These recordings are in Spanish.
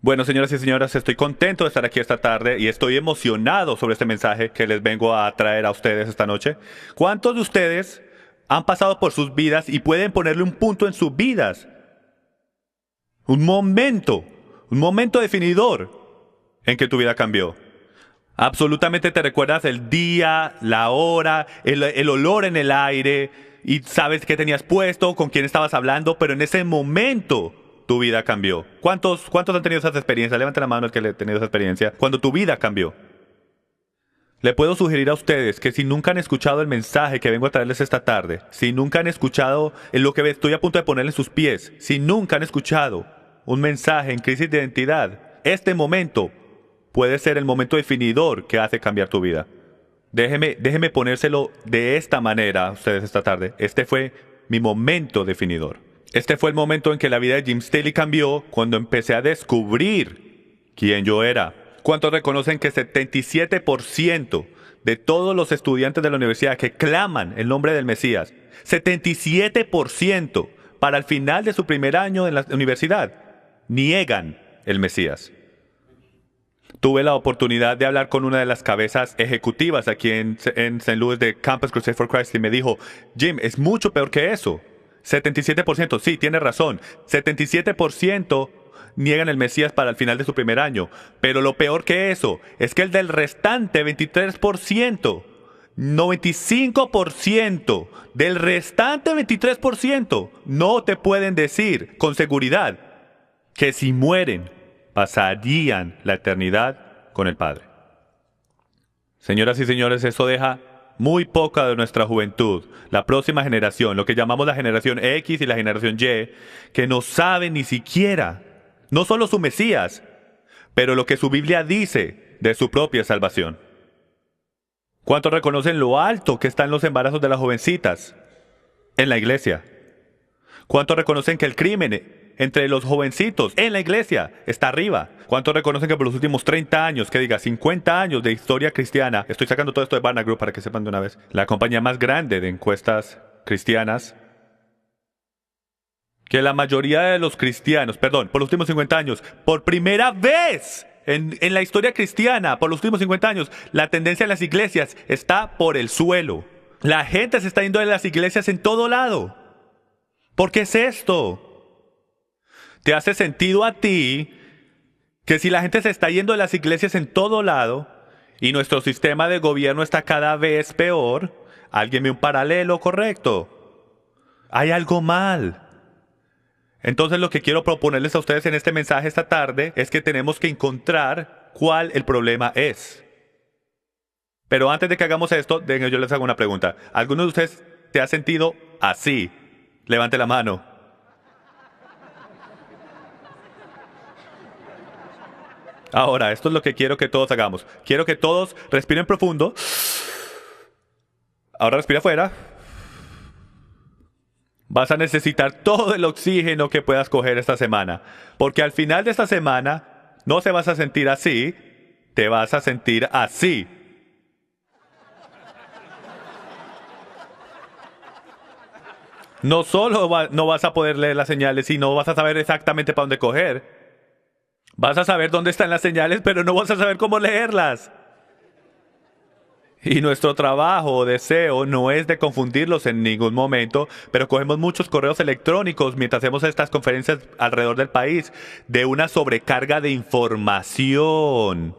Bueno, señoras y señores, estoy contento de estar aquí esta tarde y estoy emocionado sobre este mensaje que les vengo a traer a ustedes esta noche. ¿Cuántos de ustedes han pasado por sus vidas y pueden ponerle un punto en sus vidas? Un momento definidor en que tu vida cambió. Absolutamente te recuerdas el día, la hora, el olor en el aire y sabes qué tenías puesto, con quién estabas hablando, pero en ese momento tu vida cambió. ¿Cuántos han tenido esas experiencias? Levanten la mano el que le ha tenido esa experiencia. Cuando tu vida cambió. Le puedo sugerir a ustedes que si nunca han escuchado el mensaje que vengo a traerles esta tarde, si nunca han escuchado en lo que estoy a punto de ponerle en sus pies, si nunca han escuchado un mensaje en crisis de identidad, este momento puede ser el momento definidor que hace cambiar tu vida. Déjeme ponérselo de esta manera a ustedes esta tarde. Este fue mi momento definidor. Este fue el momento en que la vida de Jim Staley cambió cuando empecé a descubrir quién yo era. ¿Cuántos reconocen que 77% de todos los estudiantes de la universidad que claman el nombre del Mesías, 77% para el final de su primer año en la universidad, niegan el Mesías? Tuve la oportunidad de hablar con una de las cabezas ejecutivas aquí en St. Louis de Campus Crusade for Christ y me dijo, Jim, es mucho peor que eso. 77%, sí, tiene razón. 77% niegan el Mesías para el final de su primer año. Pero lo peor que eso es que el del restante 23%, 95% del restante 23% no te pueden decir con seguridad que si mueren pasarían la eternidad con el Padre. Señoras y señores, eso deja muy poca de nuestra juventud, la próxima generación, lo que llamamos la generación X y la generación Y, que no saben ni siquiera, no solo su Mesías, pero lo que su Biblia dice de su propia salvación. ¿Cuántos reconocen lo alto que están los embarazos de las jovencitas en la iglesia? ¿Cuántos reconocen que el crimen entre los jovencitos en la iglesia está arriba? ¿Cuántos reconocen que por los últimos 30 años, que diga 50 años de historia cristiana, estoy sacando todo esto de Barna Group para que sepan de una vez, la compañía más grande de encuestas cristianas, que la mayoría de los cristianos, perdón, por los últimos 50 años, por primera vez en la historia cristiana, por los últimos 50 años, la tendencia en las iglesias está por el suelo? La gente se está yendo de las iglesias en todo lado. ¿Por qué es esto? ¿Te hace sentido a ti que si la gente se está yendo de las iglesias en todo lado y nuestro sistema de gobierno está cada vez peor, alguien ve un paralelo correcto? Hay algo mal. Entonces lo que quiero proponerles a ustedes en este mensaje esta tarde es que tenemos que encontrar cuál el problema es. Pero antes de que hagamos esto, yo les hago una pregunta. ¿Alguno de ustedes te ha sentido así? Levante la mano. Ahora, esto es lo que quiero que todos hagamos. Quiero que todos respiren profundo. Ahora respira afuera. Vas a necesitar todo el oxígeno que puedas coger esta semana. Porque al final de esta semana no se vas a sentir así, te vas a sentir así. No solo no vas a poder leer las señales, sino vas a saber exactamente para dónde coger. Vas a saber dónde están las señales, pero no vas a saber cómo leerlas. Y nuestro trabajo o deseo no es de confundirlos en ningún momento, pero cogemos muchos correos electrónicos mientras hacemos estas conferencias alrededor del país de una sobrecarga de información.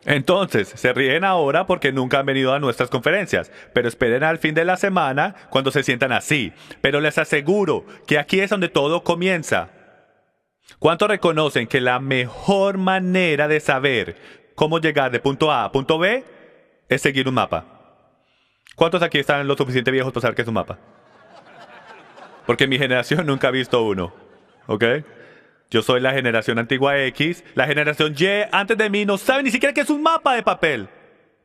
Entonces, se ríen ahora porque nunca han venido a nuestras conferencias, pero esperen al fin de la semana cuando se sientan así. Pero les aseguro que aquí es donde todo comienza. ¿Cuántos reconocen que la mejor manera de saber cómo llegar de punto A a punto B es seguir un mapa? ¿Cuántos aquí están lo suficiente viejos para saber qué es un mapa? Porque mi generación nunca ha visto uno, ¿ok? Yo soy la generación antigua X, la generación Y antes de mí no sabe ni siquiera qué es un mapa de papel.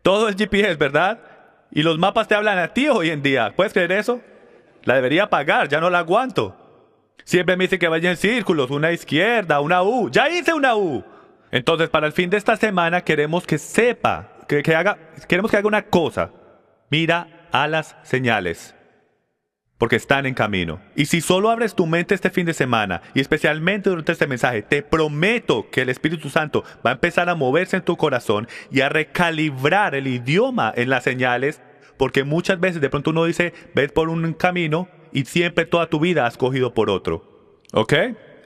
Todo es GPS, ¿verdad? Y los mapas te hablan a ti hoy en día. ¿Puedes creer eso? La debería pagar, ya no la aguanto. Siempre me dice que vaya en círculos, una izquierda, una U. ¡Ya hice una U! Entonces, para el fin de esta semana queremos que sepa, queremos que haga una cosa. Mira a las señales. porque están en camino. Y si solo abres tu mente este fin de semana, y especialmente durante este mensaje, te prometo que el Espíritu Santo va a empezar a moverse en tu corazón y a recalibrar el idioma en las señales, porque muchas veces de pronto uno dice, ves por un camino y siempre toda tu vida has cogido por otro. ¿Ok?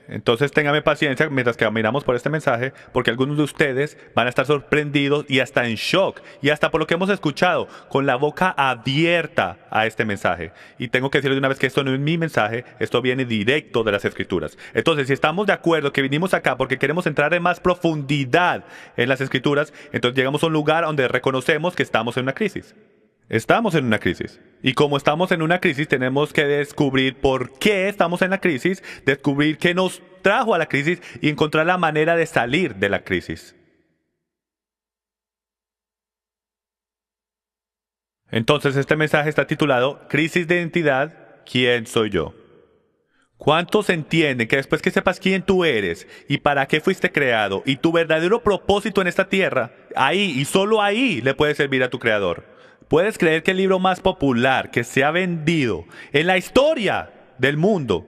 Entonces téngame paciencia mientras que caminamos por este mensaje, porque algunos de ustedes van a estar sorprendidos y hasta en shock, y hasta por lo que hemos escuchado, con la boca abierta a este mensaje. Y tengo que decirles de una vez que esto no es mi mensaje, esto viene directo de las Escrituras. Entonces, si estamos de acuerdo que vinimos acá porque queremos entrar en más profundidad en las Escrituras, entonces llegamos a un lugar donde reconocemos que estamos en una crisis. Estamos en una crisis. Y como estamos en una crisis, tenemos que descubrir por qué estamos en la crisis, descubrir qué nos trajo a la crisis y encontrar la manera de salir de la crisis. Entonces, este mensaje está titulado Crisis de identidad, ¿quién soy yo? ¿Cuántos entienden que después que sepas quién tú eres y para qué fuiste creado y tu verdadero propósito en esta tierra, ahí y solo ahí le puedes servir a tu Creador? ¿Puedes creer que el libro más popular que se ha vendido en la historia del mundo,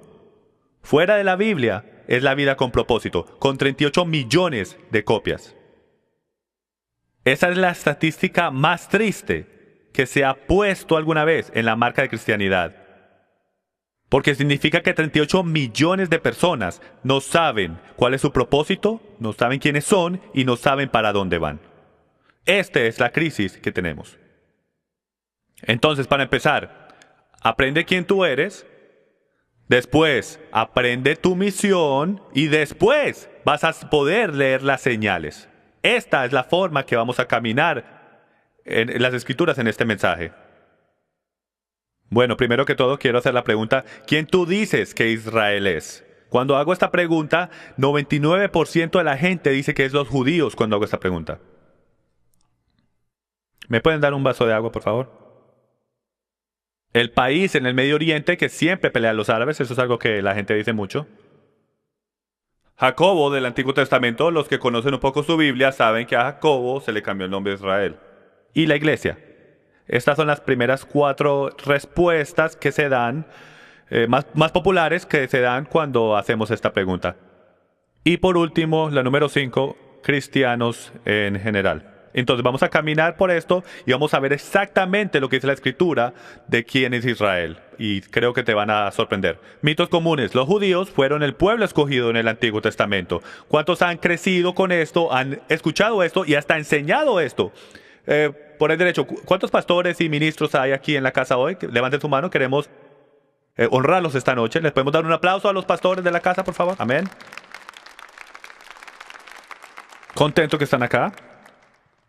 fuera de la Biblia, es La vida con propósito, con 38 millones de copias? Esa es la estadística más triste que se ha puesto alguna vez en la marca de cristianidad. Porque significa que 38 millones de personas no saben cuál es su propósito, no saben quiénes son y no saben para dónde van. Esta es la crisis que tenemos. Entonces, para empezar, aprende quién tú eres, después aprende tu misión y después vas a poder leer las señales. Esta es la forma que vamos a caminar en las Escrituras en este mensaje. Bueno, primero que todo quiero hacer la pregunta, ¿quién tú dices que Israel es? Cuando hago esta pregunta, 99% de la gente dice que es los judíos cuando hago esta pregunta. ¿Me pueden dar un vaso de agua, por favor? El país en el Medio Oriente que siempre pelea a los árabes, eso es algo que la gente dice mucho. Jacobo del Antiguo Testamento, los que conocen un poco su Biblia saben que a Jacobo se le cambió el nombre de Israel. Y la iglesia. Estas son las primeras 4 respuestas que se dan, más populares que se dan cuando hacemos esta pregunta. Y por último, la número 5, cristianos en general. Entonces vamos a caminar por esto y vamos a ver exactamente lo que dice la Escritura de quién es Israel. Y creo que te van a sorprender. Mitos comunes. Los judíos fueron el pueblo escogido en el Antiguo Testamento. ¿Cuántos han crecido con esto, han escuchado esto y hasta enseñado esto? Por el derecho, ¿cuántos pastores y ministros hay aquí en la casa hoy? Levanten su mano, queremos honrarlos esta noche. ¿Les podemos dar un aplauso a los pastores de la casa, por favor? Amén. Contento que están acá.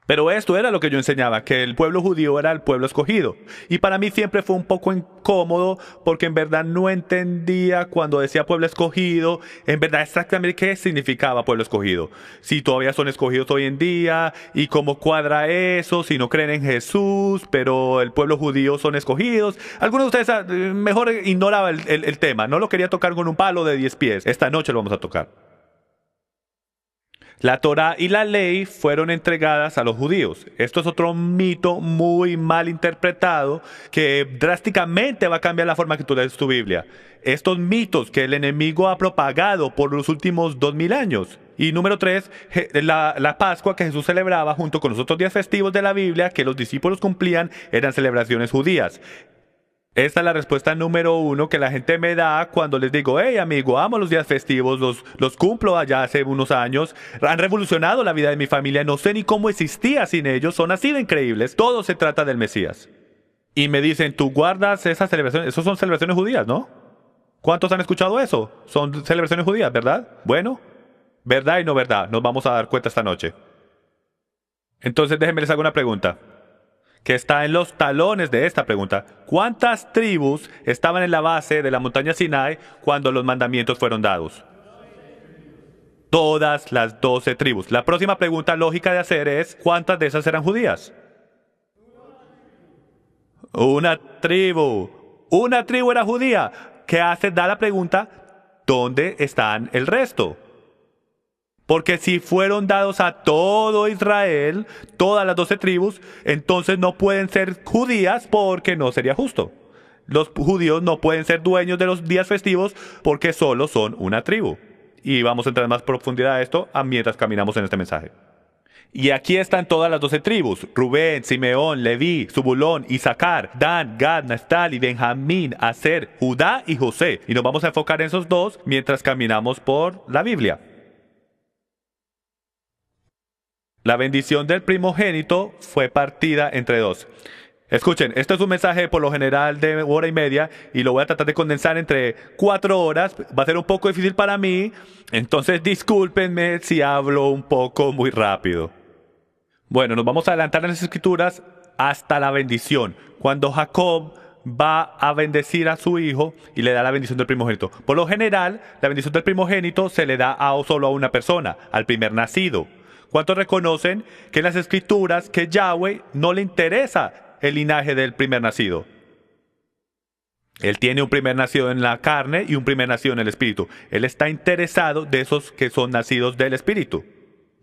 Pero esto era lo que yo enseñaba, que el pueblo judío era el pueblo escogido. Y para mí siempre fue un poco incómodo porque en verdad no entendía cuando decía pueblo escogido, en verdad exactamente qué significaba pueblo escogido. Si todavía son escogidos hoy en día y cómo cuadra eso, si no creen en Jesús, pero el pueblo judío son escogidos. Algunos de ustedes mejor ignoraba el tema, no lo quería tocar con un palo de 10 pies. Esta noche lo vamos a tocar. La Torá y la ley fueron entregadas a los judíos. Esto es otro mito muy mal interpretado que drásticamente va a cambiar la forma que tú lees tu Biblia. Estos mitos que el enemigo ha propagado por los últimos 2000 años. Y número 3, la Pascua que Jesús celebraba junto con los otros días festivos de la Biblia que los discípulos cumplían eran celebraciones judías. Esta es la respuesta número 1 que la gente me da cuando les digo, hey amigo, amo los días festivos, los cumplo allá hace unos años, han revolucionado la vida de mi familia, no sé ni cómo existía sin ellos, son así de increíbles, todo se trata del Mesías. Y me dicen, tú guardas esas celebraciones, esas son celebraciones judías, ¿no? ¿Cuántos han escuchado eso? Son celebraciones judías, ¿verdad? Bueno, verdad y no verdad, nos vamos a dar cuenta esta noche. Entonces déjenme les hago una pregunta que está en los talones de esta pregunta. ¿Cuántas tribus estaban en la base de la montaña Sinai cuando los mandamientos fueron dados? Todas las 12 tribus. La próxima pregunta lógica de hacer es, ¿cuántas de esas eran judías? Una tribu. Una tribu era judía. ¿Qué hace? Da la pregunta, ¿dónde están el resto? Porque si fueron dados a todo Israel, todas las 12 tribus, entonces no pueden ser judías porque no sería justo. Los judíos no pueden ser dueños de los días festivos porque solo son una tribu. Y vamos a entrar en más profundidad a esto mientras caminamos en este mensaje. Y aquí están todas las 12 tribus: Rubén, Simeón, Leví, Zebulón, Isaacar, Dan, Gad, Naftali, Benjamín, Aser, Judá y José. Y nos vamos a enfocar en esos dos mientras caminamos por la Biblia. La bendición del primogénito fue partida entre dos. Escuchen, esto es un mensaje por lo general de 1 hora y media y lo voy a tratar de condensar entre 4 horas. Va a ser un poco difícil para mí, entonces discúlpenme si hablo un poco muy rápido. Bueno, nos vamos a adelantar en las escrituras hasta la bendición, cuando Jacob va a bendecir a su hijo y le da la bendición del primogénito. Por lo general, la bendición del primogénito se le da solo a una persona, al primer nacido. ¿Cuántos reconocen que en las escrituras que Yahweh no le interesa el linaje del primer nacido? Él tiene un primer nacido en la carne y un primer nacido en el espíritu. Él está interesado de esos que son nacidos del espíritu.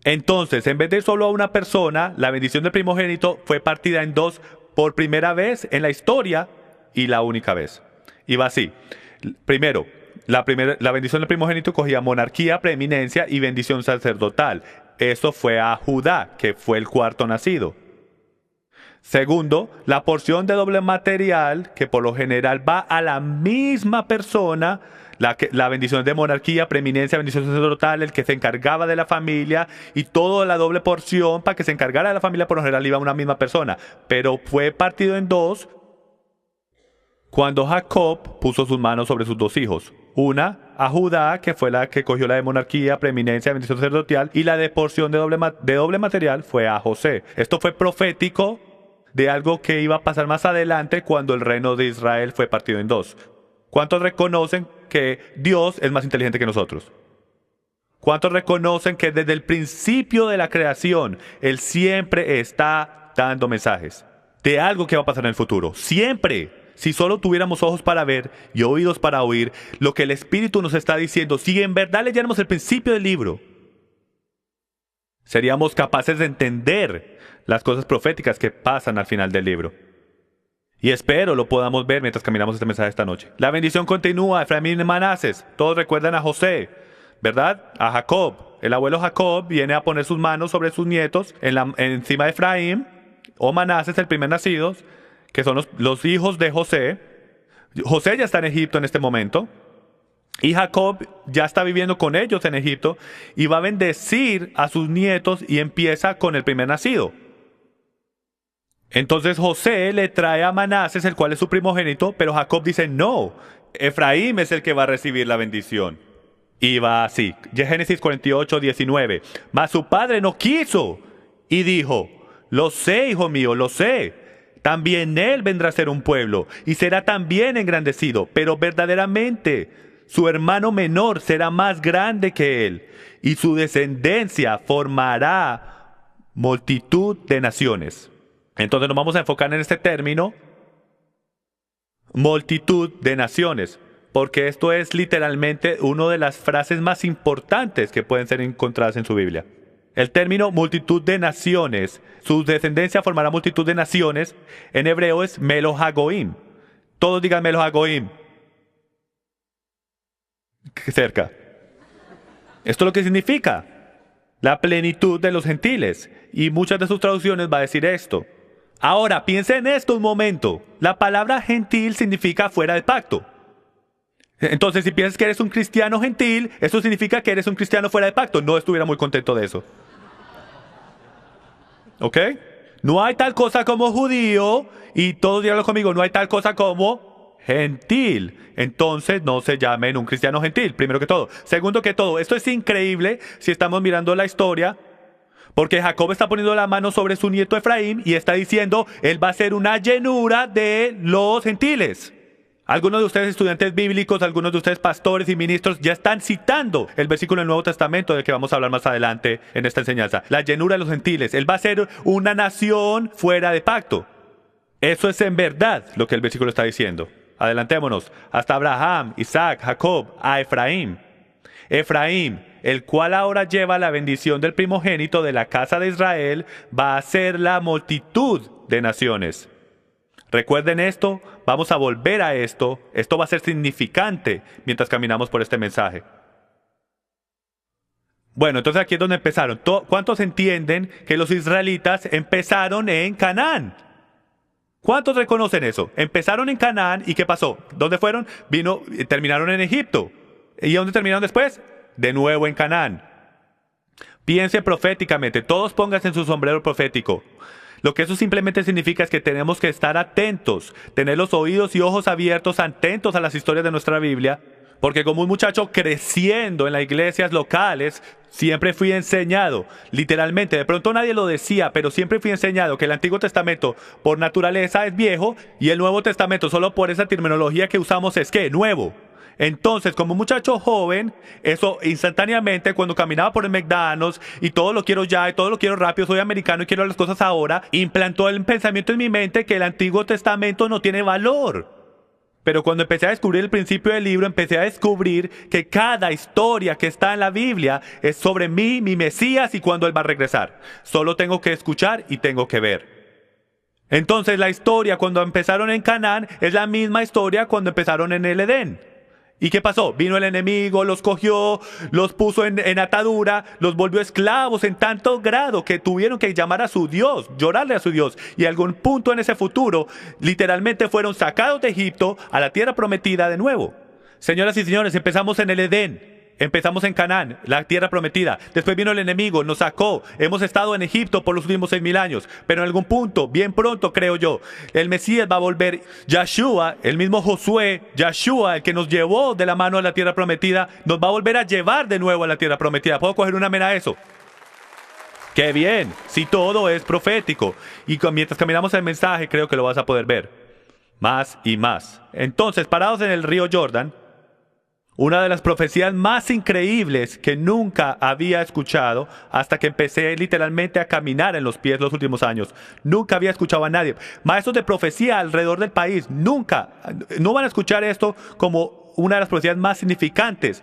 Entonces, en vez de solo a una persona, la bendición del primogénito fue partida en dos por primera vez en la historia y la única vez. Y va así. Primero, la bendición del primogénito cogía monarquía, preeminencia y bendición sacerdotal. Eso fue a Judá, que fue el cuarto nacido. Segundo, la porción de doble material, que por lo general va a la misma persona, la bendición de monarquía, preeminencia, bendición sacerdotal, el que se encargaba de la familia, y toda la doble porción para que se encargara de la familia, por lo general iba a una misma persona. Pero fue partido en dos cuando Jacob puso sus manos sobre sus dos hijos. Una a Judá, que fue la que cogió la de monarquía, preeminencia, bendición sacerdotal, y la de porción de doble material fue a José. Esto fue profético de algo que iba a pasar más adelante cuando el reino de Israel fue partido en dos. ¿Cuántos reconocen que Dios es más inteligente que nosotros? ¿Cuántos reconocen que desde el principio de la creación Él siempre está dando mensajes de algo que va a pasar en el futuro? Siempre. Si solo tuviéramos ojos para ver y oídos para oír lo que el Espíritu nos está diciendo, si en verdad leyéramos el principio del libro, seríamos capaces de entender las cosas proféticas que pasan al final del libro. Y espero lo podamos ver mientras caminamos este mensaje esta noche. La bendición continúa, Efraín y Manases. Todos recuerdan a José, ¿verdad? A Jacob. El abuelo Jacob viene a poner sus manos sobre sus nietos encima de Efraín o Manases, el primer nacido, que son los hijos de José. José ya está en Egipto en este momento. Y Jacob ya está viviendo con ellos en Egipto y va a bendecir a sus nietos y empieza con el primer nacido. Entonces José le trae a Manases, el cual es su primogénito, pero Jacob dice, no, Efraín es el que va a recibir la bendición. Y va así, Génesis 48:19. Mas su padre no quiso y dijo, lo sé, hijo mío, lo sé. También él vendrá a ser un pueblo y será también engrandecido, pero verdaderamente su hermano menor será más grande que él y su descendencia formará multitud de naciones. Entonces nos vamos a enfocar en este término, multitud de naciones, porque esto es literalmente una de las frases más importantes que pueden ser encontradas en su Biblia. El término multitud de naciones, su descendencia formará multitud de naciones, en hebreo es Melo Hagoim. Todos digan Melo Hagoim. Cerca. Esto es lo que significa la plenitud de los gentiles. Y muchas de sus traducciones va a decir esto. Ahora, piensa en esto un momento. La palabra gentil significa fuera del pacto. Entonces, si piensas que eres un cristiano gentil, eso significa que eres un cristiano fuera de pacto. No estuviera muy contento de eso. ¿Ok? No hay tal cosa como judío, y todos díganlo conmigo, no hay tal cosa como gentil. Entonces, no se llamen un cristiano gentil, primero que todo. Segundo que todo, esto es increíble si estamos mirando la historia, porque Jacob está poniendo la mano sobre su nieto Efraín y está diciendo, él va a ser una llenura de los gentiles. Algunos de ustedes estudiantes bíblicos, algunos de ustedes pastores y ministros ya están citando el versículo del Nuevo Testamento del que vamos a hablar más adelante en esta enseñanza. La llenura de los gentiles. Él va a ser una nación fuera de pacto. Eso es en verdad lo que el versículo está diciendo. Adelantémonos. Hasta Abraham, Isaac, Jacob, a Efraín. Efraín, el cual ahora lleva la bendición del primogénito de la casa de Israel, va a ser la multitud de naciones. Recuerden esto, vamos a volver a esto. Esto va a ser significante mientras caminamos por este mensaje. Bueno, entonces aquí es donde empezaron. ¿Cuántos entienden que los israelitas empezaron en Canaán? ¿Cuántos reconocen eso? Empezaron en Canaán y ¿qué pasó? ¿Dónde fueron? Terminaron en Egipto. ¿Y dónde terminaron después? De nuevo en Canaán. Piense proféticamente, todos pónganse en su sombrero profético. Lo que eso simplemente significa es que tenemos que estar atentos, tener los oídos y ojos abiertos, atentos a las historias de nuestra Biblia, porque como un muchacho creciendo en las iglesias locales, siempre fui enseñado, literalmente, de pronto nadie lo decía, pero siempre fui enseñado que el Antiguo Testamento por naturaleza es viejo y el Nuevo Testamento solo por esa terminología que usamos es ¿qué? Nuevo. Entonces, como muchacho joven, eso instantáneamente, cuando caminaba por el McDonald's y todo lo quiero ya y todo lo quiero rápido, soy americano y quiero las cosas ahora, implantó el pensamiento en mi mente que el Antiguo Testamento no tiene valor. Pero cuando empecé a descubrir el principio del libro, empecé a descubrir que cada historia que está en la Biblia es sobre mí, mi Mesías y cuándo Él va a regresar. Solo tengo que escuchar y tengo que ver. Entonces, la historia cuando empezaron en Canaán es la misma historia cuando empezaron en el Edén. ¿Y qué pasó? Vino el enemigo, los cogió, los puso en atadura, los volvió esclavos en tanto grado que tuvieron que llamar a su Dios, llorarle a su Dios. Y a algún punto en ese futuro, literalmente fueron sacados de Egipto a la tierra prometida de nuevo. Señoras y señores, empezamos en el Edén. Empezamos en Canaán, la tierra prometida. Después vino el enemigo, nos sacó. Hemos estado en Egipto por los últimos 6.000 años. Pero en algún punto, bien pronto creo yo, el Mesías va a volver. Yahshua, el mismo Josué, Yahshua, el que nos llevó de la mano a la tierra prometida, nos va a volver a llevar de nuevo a la tierra prometida. ¿Puedo coger una amén a eso? ¡Qué bien! Si todo es profético. Y mientras caminamos el mensaje, creo que lo vas a poder ver. Más y más. Entonces, parados en el río Jordán, una de las profecías más increíbles que nunca había escuchado hasta que empecé literalmente a caminar en los pies los últimos años. Nunca había escuchado a nadie. Maestros de profecía alrededor del país, nunca. No van a escuchar esto como una de las profecías más significantes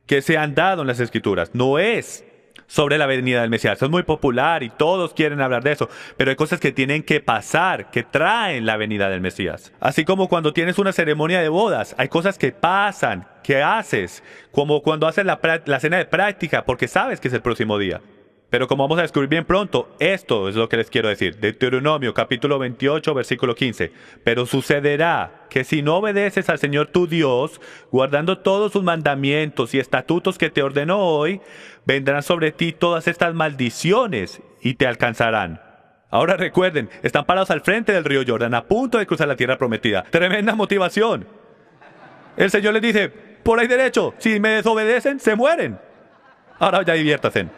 que se han dado en las Escrituras. No es sobre la venida del Mesías. Es muy popular y todos quieren hablar de eso, pero hay cosas que tienen que pasar, que traen la venida del Mesías. Así como cuando tienes una ceremonia de bodas, hay cosas que pasan, que haces, como cuando haces la cena de práctica, porque sabes que es el próximo día. Pero como vamos a descubrir bien pronto, esto es lo que les quiero decir. Deuteronomio capítulo 28, versículo 15. Pero sucederá que si no obedeces al Señor tu Dios, guardando todos sus mandamientos y estatutos que te ordenó hoy, vendrán sobre ti todas estas maldiciones y te alcanzarán. Ahora recuerden, están parados al frente del río Jordán, a punto de cruzar la tierra prometida. Tremenda motivación. El Señor les dice, por ahí derecho, si me desobedecen, se mueren. Ahora ya diviértanse.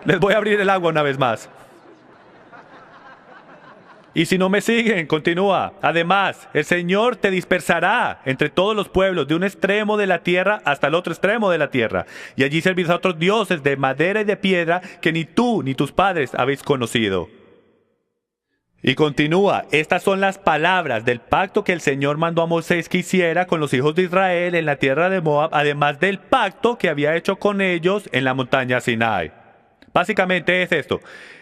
Les voy a abrir el agua una vez más. Y si no me siguen, continúa. Además, el Señor te dispersará entre todos los pueblos, de un extremo de la tierra hasta el otro extremo de la tierra. Y allí servirás a otros dioses de madera y de piedra que ni tú ni tus padres habéis conocido. Y continúa, estas son las palabras del pacto que el Señor mandó a Moisés que hiciera con los hijos de Israel en la tierra de Moab, además del pacto que había hecho con ellos en la montaña Sinai. Básicamente es esto.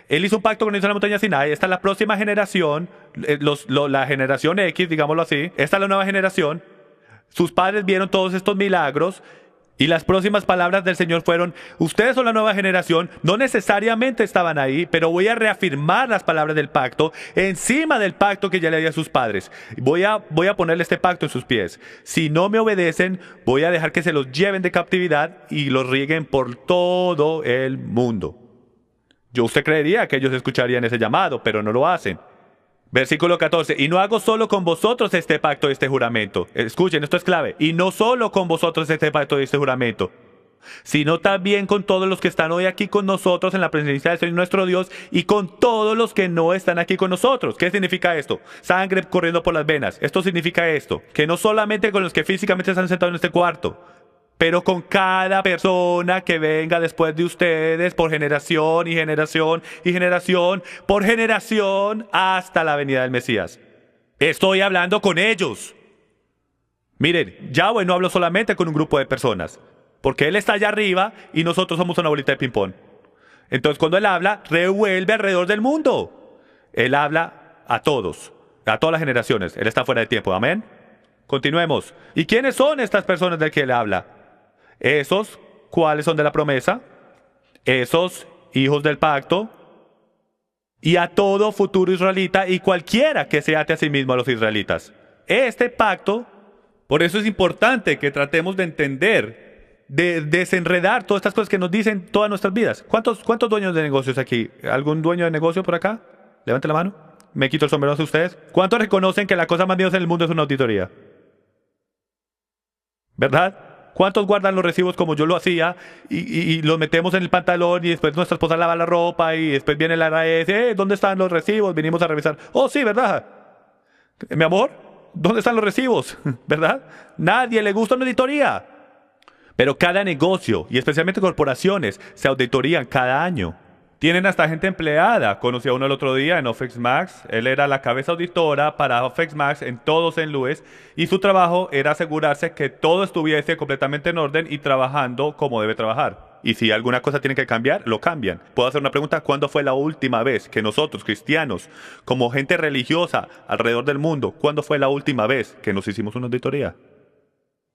Él hizo un pacto con ellos en la montaña Sinai. Esta es la próxima generación, la generación X, digámoslo así. Esta es la nueva generación. Sus padres vieron todos estos milagros y las próximas palabras del Señor fueron, ustedes son la nueva generación, no necesariamente estaban ahí, pero voy a reafirmar las palabras del pacto encima del pacto que ya le di a sus padres. Voy a ponerle este pacto en sus pies. Si no me obedecen, voy a dejar que se los lleven de captividad y los rieguen por todo el mundo. Usted creería que ellos escucharían ese llamado, pero no lo hacen. Versículo 14. Y no hago solo con vosotros este pacto y este juramento. Escuchen, esto es clave. Y no solo con vosotros este pacto y este juramento, sino también con todos los que están hoy aquí con nosotros en la presencia del Señor nuestro Dios y con todos los que no están aquí con nosotros. ¿Qué significa esto? Sangre corriendo por las venas. Esto significa esto, que no solamente con los que físicamente están sentados en este cuarto, pero con cada persona que venga después de ustedes por generación y generación y generación, por generación hasta la venida del Mesías. Estoy hablando con ellos. Miren, Yahweh no habló solamente con un grupo de personas, porque Él está allá arriba y nosotros somos una bolita de ping-pong. Entonces cuando Él habla, revuelve alrededor del mundo. Él habla a todos. A todas las generaciones. Él está fuera de tiempo. Amén. Continuemos. ¿Y quiénes son estas personas de que él habla? Esos, ¿cuáles son de la promesa? Esos hijos del pacto. Y a todo futuro israelita y cualquiera que se ate a sí mismo a los israelitas. Este pacto, por eso es importante que tratemos de entender, de desenredar todas estas cosas que nos dicen todas nuestras vidas. ¿Cuántos dueños de negocios aquí? ¿Algún dueño de negocio por acá? Levante la mano. Me quito el sombrero de ustedes. ¿Cuántos reconocen que la cosa más miedosa en el mundo es una auditoría? ¿Verdad? ¿Cuántos guardan los recibos como yo lo hacía y los metemos en el pantalón y después nuestra esposa lava la ropa y después viene la RAS? ¿Dónde están los recibos? Vinimos a revisar. Oh, sí, ¿verdad? Mi amor, ¿dónde están los recibos? ¿Verdad? Nadie le gusta una auditoría. Pero cada negocio, y especialmente corporaciones, se auditorían cada año. Tienen hasta gente empleada. Conocí a uno el otro día en Office Max. Él era la cabeza auditora para Office Max en todo St. Louis. Y su trabajo era asegurarse que todo estuviese completamente en orden y trabajando como debe trabajar. Y si alguna cosa tiene que cambiar, lo cambian. Puedo hacer una pregunta: ¿cuándo fue la última vez que nosotros, cristianos, como gente religiosa alrededor del mundo, cuándo fue la última vez que nos hicimos una auditoría?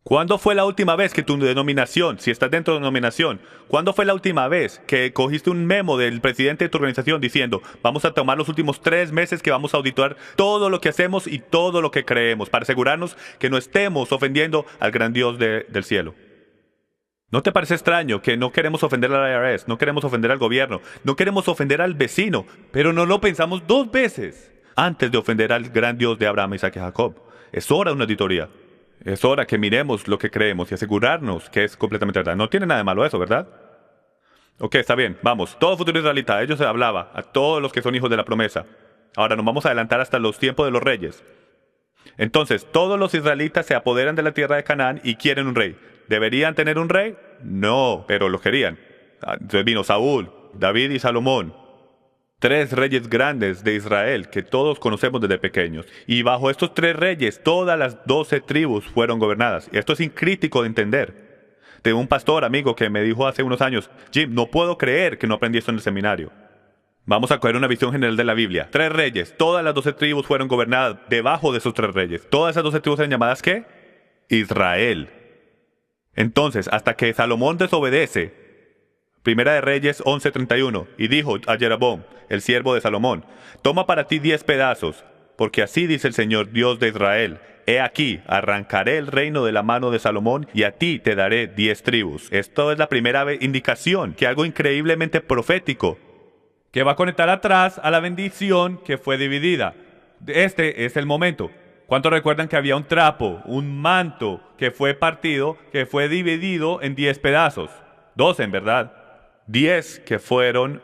¿Cuándo fue la última vez que tu denominación, si estás dentro de una denominación, cuándo fue la última vez que cogiste un memo del presidente de tu organización diciendo: vamos a tomar los últimos 3 meses que vamos a auditar todo lo que hacemos y todo lo que creemos para asegurarnos que no estemos ofendiendo al gran Dios del cielo? ¿No te parece extraño que no queremos ofender al IRS, no queremos ofender al gobierno, no queremos ofender al vecino, pero no lo pensamos 2 veces antes de ofender al gran Dios de Abraham, Isaac y Jacob? Es hora de una auditoría. Es hora que miremos lo que creemos y asegurarnos que es completamente verdad. No tiene nada de malo eso, ¿verdad? Ok, está bien, vamos. Todo futuro israelita, ellos se hablaba a todos los que son hijos de la promesa. Ahora nos vamos a adelantar hasta los tiempos de los reyes. Entonces, todos los israelitas se apoderan de la tierra de Canaán y quieren un rey. ¿Deberían tener un rey? No, pero lo querían. Entonces vino Saúl, David y Salomón. 3 reyes grandes de Israel que todos conocemos desde pequeños. Y bajo estos 3 reyes, todas las 12 tribus fueron gobernadas. Y esto es crítico de entender. Tengo un pastor amigo que me dijo hace unos años: Jim, no puedo creer que no aprendí esto en el seminario. Vamos a coger una visión general de la Biblia. 3 reyes, todas las 12 tribus fueron gobernadas debajo de esos 3 reyes. Todas esas 12 tribus eran llamadas ¿qué? Israel. Entonces, hasta que Salomón desobedece, Primera de Reyes 11:31, y dijo a Jeroboam, el siervo de Salomón: toma para ti 10 pedazos, porque así dice el Señor Dios de Israel: he aquí, arrancaré el reino de la mano de Salomón, y a ti te daré 10 tribus. Esto es la primera indicación, que algo increíblemente profético, que va a conectar atrás a la bendición que fue dividida. Este es el momento. ¿Cuántos recuerdan que había un trapo, un manto, que fue partido, que fue dividido en 10 pedazos? 12, en verdad. 10 que fueron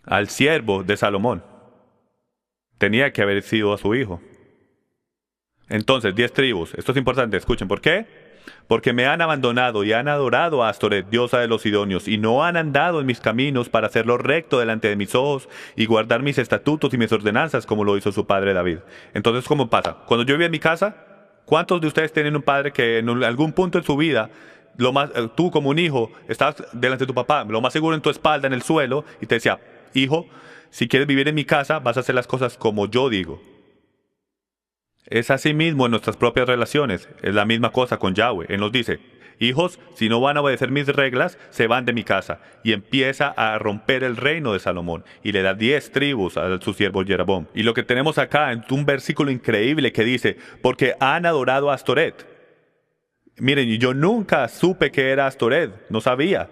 al siervo de Salomón. Tenía que haber sido a su hijo. Entonces, 10 tribus. Esto es importante, escuchen. ¿Por qué? Porque me han abandonado y han adorado a Astoret, diosa de los sidonios, y no han andado en mis caminos para hacerlo recto delante de mis ojos y guardar mis estatutos y mis ordenanzas como lo hizo su padre David. Entonces, ¿cómo pasa? Cuando yo vivía en mi casa, ¿cuántos de ustedes tienen un padre que en algún punto en su vida, tú como un hijo, estabas delante de tu papá, lo más seguro en tu espalda, en el suelo, y te decía: hijo, si quieres vivir en mi casa, vas a hacer las cosas como yo digo? Es así mismo en nuestras propias relaciones. Es la misma cosa con Yahweh. Él nos dice: hijos, si no van a obedecer mis reglas, se van de mi casa. Y empieza a romper el reino de Salomón. Y le da 10 tribus a su siervo Jeroboam. Y lo que tenemos acá es un versículo increíble que dice: porque han adorado a Astoret. Miren, yo nunca supe que era Astoret. No sabía.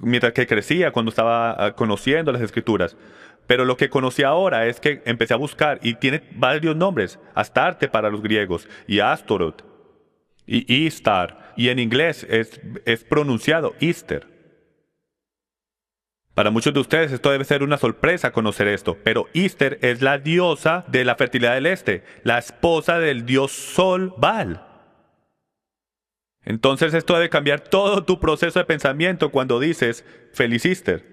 Mientras que crecía, cuando estaba conociendo las escrituras. Pero lo que conocí ahora es que empecé a buscar y tiene varios nombres. Astarte para los griegos, y Astoret, y Istar, y en inglés es pronunciado Easter. Para muchos de ustedes esto debe ser una sorpresa conocer esto, pero Easter es la diosa de la fertilidad del este, la esposa del dios Sol Baal. Entonces esto debe cambiar todo tu proceso de pensamiento cuando dices feliz Easter.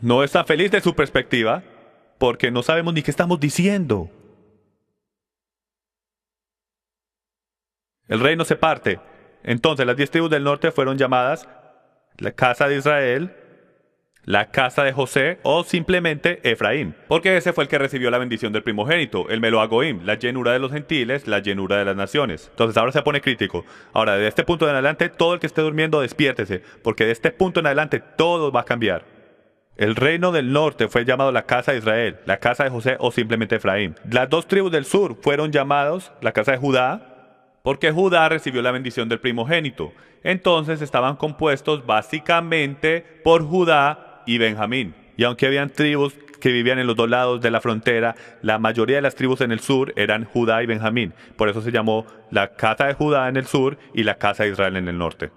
No está feliz de su perspectiva, porque no sabemos ni qué estamos diciendo. El reino se parte. Entonces las 10 tribus del norte fueron llamadas la casa de Israel, la casa de José o simplemente Efraín, porque ese fue el que recibió la bendición del primogénito, el Melo Agoim, la llenura de los gentiles, la llenura de las naciones. Entonces ahora se pone crítico. Ahora, de este punto en adelante, todo el que esté durmiendo, despiértese, porque de este punto en adelante todo va a cambiar. El reino del norte fue llamado la casa de Israel, la casa de José o simplemente Efraín. Las dos tribus del sur fueron llamados la casa de Judá, porque Judá recibió la bendición del primogénito. Entonces estaban compuestos básicamente por Judá y Benjamín. Y aunque habían tribus que vivían en los dos lados de la frontera, la mayoría de las tribus en el sur eran Judá y Benjamín. Por eso se llamó la casa de Judá en el sur y la casa de Israel en el norte.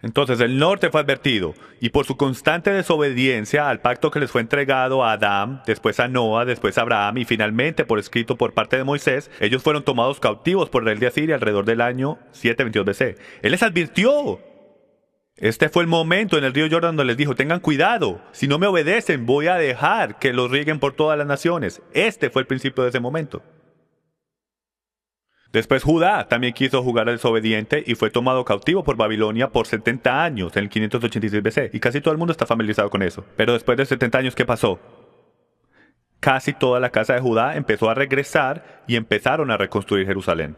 Entonces el norte fue advertido, y por su constante desobediencia al pacto que les fue entregado a Adán, después a Noa, después a Abraham, y finalmente por escrito por parte de Moisés, ellos fueron tomados cautivos por el rey de Asiria alrededor del año 722 BC. Él les advirtió. Este fue el momento en el río Jordán donde les dijo, tengan cuidado, si no me obedecen voy a dejar que los rieguen por todas las naciones. Este fue el principio de ese momento. Después Judá también quiso jugar al desobediente y fue tomado cautivo por Babilonia por 70 años en el 586 BC. Y casi todo el mundo está familiarizado con eso. Pero después de 70 años, ¿qué pasó? Casi toda la casa de Judá empezó a regresar y empezaron a reconstruir Jerusalén.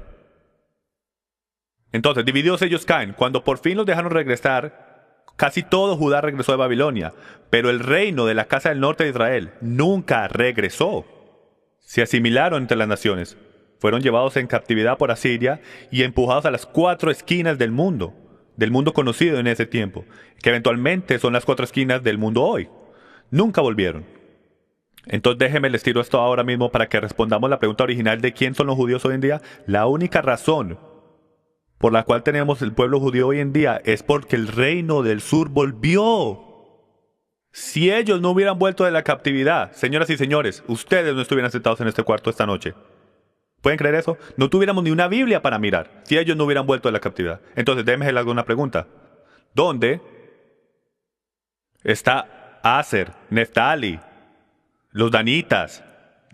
Entonces, divididos ellos caen. Cuando por fin los dejaron regresar, casi todo Judá regresó de Babilonia. Pero el reino de la casa del norte de Israel nunca regresó. Se asimilaron entre las naciones. Fueron llevados en captividad por Asiria y empujados a las 4 esquinas del mundo conocido en ese tiempo, que eventualmente son las 4 esquinas del mundo hoy. Nunca volvieron. Entonces déjenme les tiro esto ahora mismo para que respondamos la pregunta original de quién son los judíos hoy en día. La única razón por la cual tenemos el pueblo judío hoy en día es porque el reino del sur volvió. Si ellos no hubieran vuelto de la captividad, señoras y señores, ustedes no estuvieran sentados en este cuarto esta noche. ¿Pueden creer eso? No tuviéramos ni una Biblia para mirar si ellos no hubieran vuelto de la captividad. Entonces, déjenme hacerles una pregunta. ¿Dónde está Aser, Neftali, los danitas,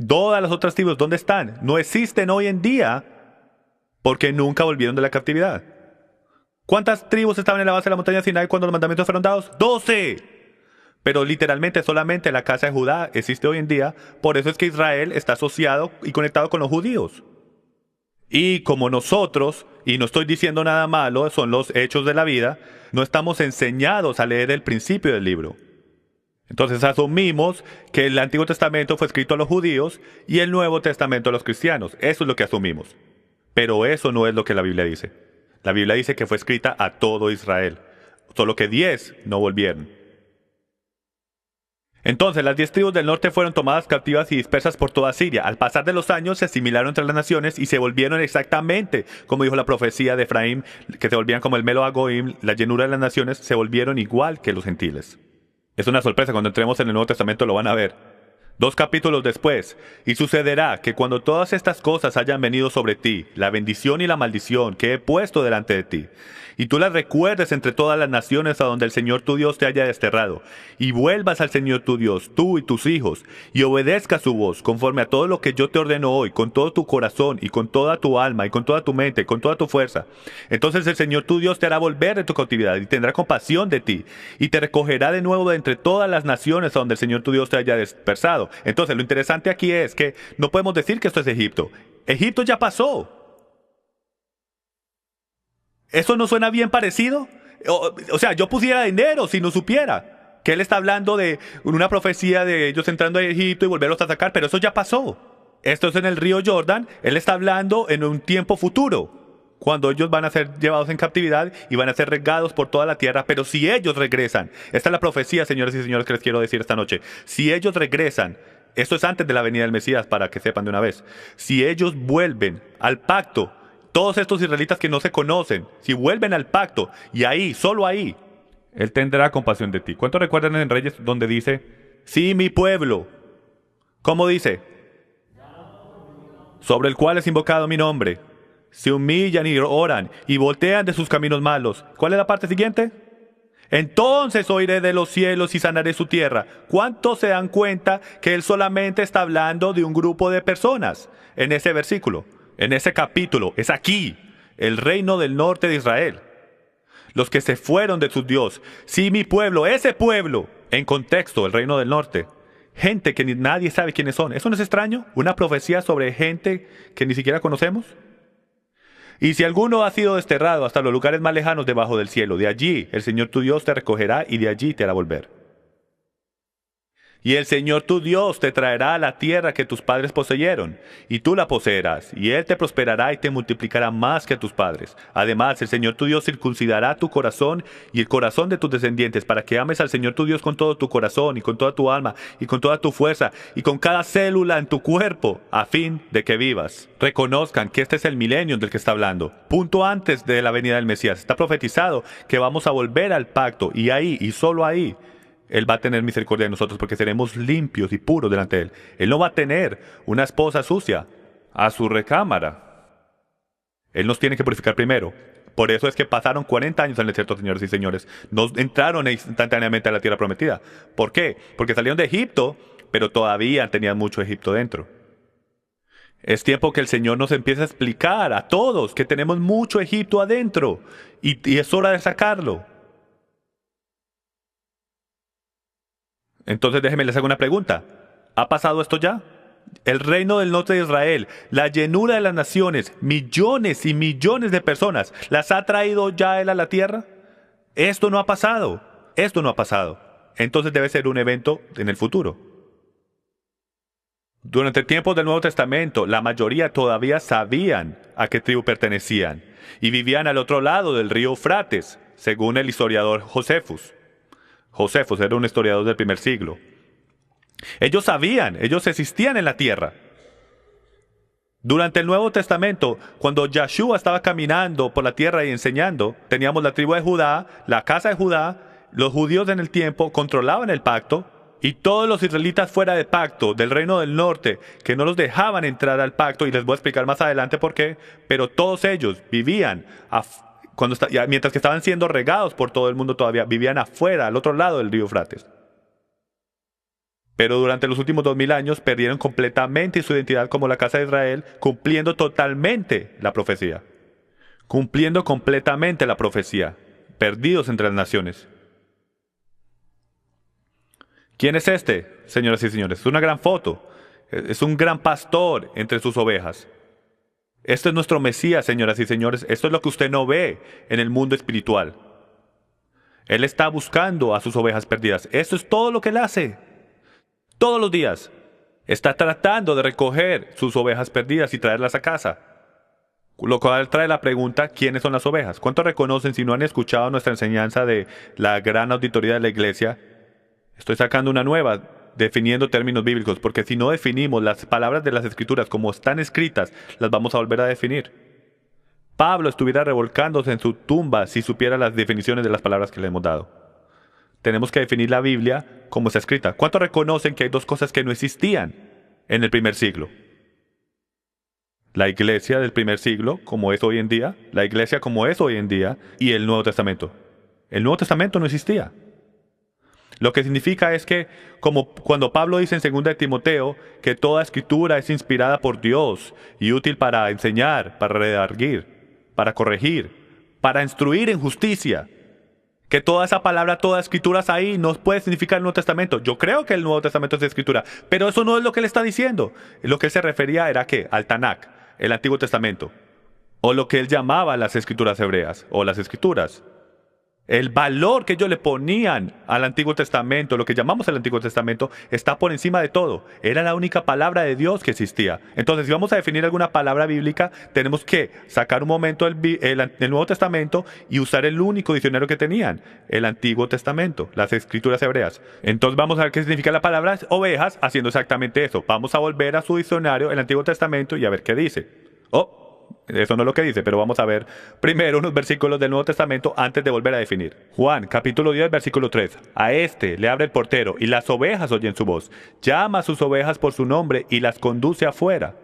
todas las otras tribus? ¿Dónde están? No existen hoy en día porque nunca volvieron de la captividad. ¿Cuántas tribus estaban en la base de la montaña de Sinai cuando los mandamientos fueron dados? 12. Pero literalmente solamente la casa de Judá existe hoy en día. Por eso es que Israel está asociado y conectado con los judíos. Y como nosotros, y no estoy diciendo nada malo, son los hechos de la vida, no estamos enseñados a leer el principio del libro. Entonces asumimos que el Antiguo Testamento fue escrito a los judíos y el Nuevo Testamento a los cristianos. Eso es lo que asumimos. Pero eso no es lo que la Biblia dice. La Biblia dice que fue escrita a todo Israel. Solo que 10 no volvieron. Entonces las 10 tribus del norte fueron tomadas cautivas y dispersas por toda Siria. Al pasar de los años se asimilaron entre las naciones y se volvieron exactamente, como dijo la profecía de Efraín, que se volvían como el Melo Agoim, la llenura de las naciones, se volvieron igual que los gentiles. Es una sorpresa, cuando entremos en el Nuevo Testamento lo van a ver. 2 capítulos después, y sucederá que cuando todas estas cosas hayan venido sobre ti, la bendición y la maldición que he puesto delante de ti, y tú las recuerdes entre todas las naciones a donde el Señor tu Dios te haya desterrado, y vuelvas al Señor tu Dios, tú y tus hijos, y obedezcas su voz, conforme a todo lo que yo te ordeno hoy, con todo tu corazón, y con toda tu alma, y con toda tu mente, y con toda tu fuerza. Entonces el Señor tu Dios te hará volver de tu cautividad, y tendrá compasión de ti, y te recogerá de nuevo de entre todas las naciones a donde el Señor tu Dios te haya dispersado. Entonces lo interesante aquí es que no podemos decir que esto es Egipto. Egipto ya pasó. ¿Eso no suena bien parecido? O sea, yo pusiera dinero si no supiera que él está hablando de una profecía de ellos entrando a Egipto y volverlos a sacar, pero eso ya pasó. Esto es en el río Jordán. Él está hablando en un tiempo futuro, cuando ellos van a ser llevados en captividad y van a ser regados por toda la tierra. Pero si ellos regresan, esta es la profecía, señores y señores, que les quiero decir esta noche. Si ellos regresan, esto es antes de la venida del Mesías, para que sepan de una vez. Si ellos vuelven al pacto, todos estos israelitas que no se conocen, si vuelven al pacto, y ahí, solo ahí, Él tendrá compasión de ti. ¿Cuántos recuerdan en Reyes donde dice, sí, mi pueblo? ¿Cómo dice? Sobre el cual es invocado mi nombre. Se humillan y oran y voltean de sus caminos malos. ¿Cuál es la parte siguiente? Entonces oiré de los cielos y sanaré su tierra. ¿Cuántos se dan cuenta que Él solamente está hablando de un grupo de personas en ese versículo? En ese capítulo, es aquí, el reino del norte de Israel. Los que se fueron de su Dios. Sí, mi pueblo, ese pueblo. En contexto, el reino del norte. Gente que nadie sabe quiénes son. ¿Eso no es extraño? ¿Una profecía sobre gente que ni siquiera conocemos? Y si alguno ha sido desterrado hasta los lugares más lejanos debajo del cielo, de allí el Señor tu Dios te recogerá y de allí te hará volver. Y el Señor tu Dios te traerá a la tierra que tus padres poseyeron, y tú la poseerás, y Él te prosperará y te multiplicará más que a tus padres. Además, el Señor tu Dios circuncidará tu corazón y el corazón de tus descendientes, para que ames al Señor tu Dios con todo tu corazón, y con toda tu alma, y con toda tu fuerza, y con cada célula en tu cuerpo, a fin de que vivas. Reconozcan que este es el milenio del que está hablando. Punto antes de la venida del Mesías. Está profetizado que vamos a volver al pacto, y ahí, y solo ahí, Él va a tener misericordia de nosotros porque seremos limpios y puros delante de Él. Él no va a tener una esposa sucia a su recámara. Él nos tiene que purificar primero. Por eso es que pasaron 40 años en el desierto, señores y señores. No entraron instantáneamente a la tierra prometida. ¿Por qué? Porque salieron de Egipto, pero todavía tenían mucho Egipto dentro. Es tiempo que el Señor nos empiece a explicar a todos que tenemos mucho Egipto adentro y es hora de sacarlo. Entonces déjenme les hago una pregunta. ¿Ha pasado esto ya? El reino del norte de Israel, la llenura de las naciones, millones y millones de personas, ¿las ha traído ya Él a la tierra? Esto no ha pasado. Esto no ha pasado. Entonces debe ser un evento en el futuro. Durante el tiempo del Nuevo Testamento, la mayoría todavía sabían a qué tribu pertenecían y vivían al otro lado del río Eufrates, según el historiador Josefus. Josefos era un historiador del primer siglo. Ellos sabían, ellos existían en la tierra. Durante el Nuevo Testamento, cuando Yahshua estaba caminando por la tierra y enseñando, teníamos la tribu de Judá, la casa de Judá, los judíos en el tiempo controlaban el pacto, y todos los israelitas fuera de pacto, del reino del norte, que no los dejaban entrar al pacto, y les voy a explicar más adelante por qué, pero todos ellos vivían mientras que estaban siendo regados por todo el mundo todavía, vivían afuera, al otro lado del río Eufrates. Pero durante los últimos 2000 años perdieron completamente su identidad como la casa de Israel, cumpliendo totalmente la profecía. Cumpliendo completamente la profecía. Perdidos entre las naciones. ¿Quién es este, señoras y señores? Es una gran foto. Es un gran pastor entre sus ovejas. Este es nuestro Mesías, señoras y señores. Esto es lo que usted no ve en el mundo espiritual. Él está buscando a sus ovejas perdidas. Esto es todo lo que Él hace. Todos los días. Está tratando de recoger sus ovejas perdidas y traerlas a casa. Lo cual trae la pregunta, ¿quiénes son las ovejas? ¿Cuántos reconocen si no han escuchado nuestra enseñanza de la gran auditoría de la iglesia? Estoy sacando una nueva, definiendo términos bíblicos, porque si no definimos las palabras de las Escrituras como están escritas, las vamos a volver a definir. Pablo estuviera revolcándose en su tumba si supiera las definiciones de las palabras que le hemos dado. Tenemos que definir la Biblia como está escrita. ¿Cuántos reconocen que hay dos cosas que no existían en el primer siglo? La iglesia del primer siglo, como es hoy en día, la iglesia como es hoy en día, y el Nuevo Testamento. El Nuevo Testamento no existía. Lo que significa es que, como cuando Pablo dice en 2 de Timoteo, que toda escritura es inspirada por Dios y útil para enseñar, para redarguir, para corregir, para instruir en justicia. Que toda esa palabra, toda escritura ahí no puede significar el Nuevo Testamento. Yo creo que el Nuevo Testamento es escritura, pero eso no es lo que él está diciendo. Lo que él se refería era ¿qué? Al Tanakh, el Antiguo Testamento, o lo que él llamaba las escrituras hebreas, o las escrituras. El valor que ellos le ponían al Antiguo Testamento, lo que llamamos el Antiguo Testamento, está por encima de todo. Era la única palabra de Dios que existía. Entonces, si vamos a definir alguna palabra bíblica, tenemos que sacar un momento el Nuevo Testamento y usar el único diccionario que tenían, el Antiguo Testamento, las escrituras hebreas. Entonces, vamos a ver qué significa la palabra ovejas haciendo exactamente eso. Vamos a volver a su diccionario, el Antiguo Testamento, y a ver qué dice. Eso no es lo que dice, pero vamos a ver primero unos versículos del Nuevo Testamento antes de volver a definir. Juan, capítulo 10, versículo 3. A este le abre el portero, y las ovejas oyen su voz. Llama a sus ovejas por su nombre y las conduce afuera.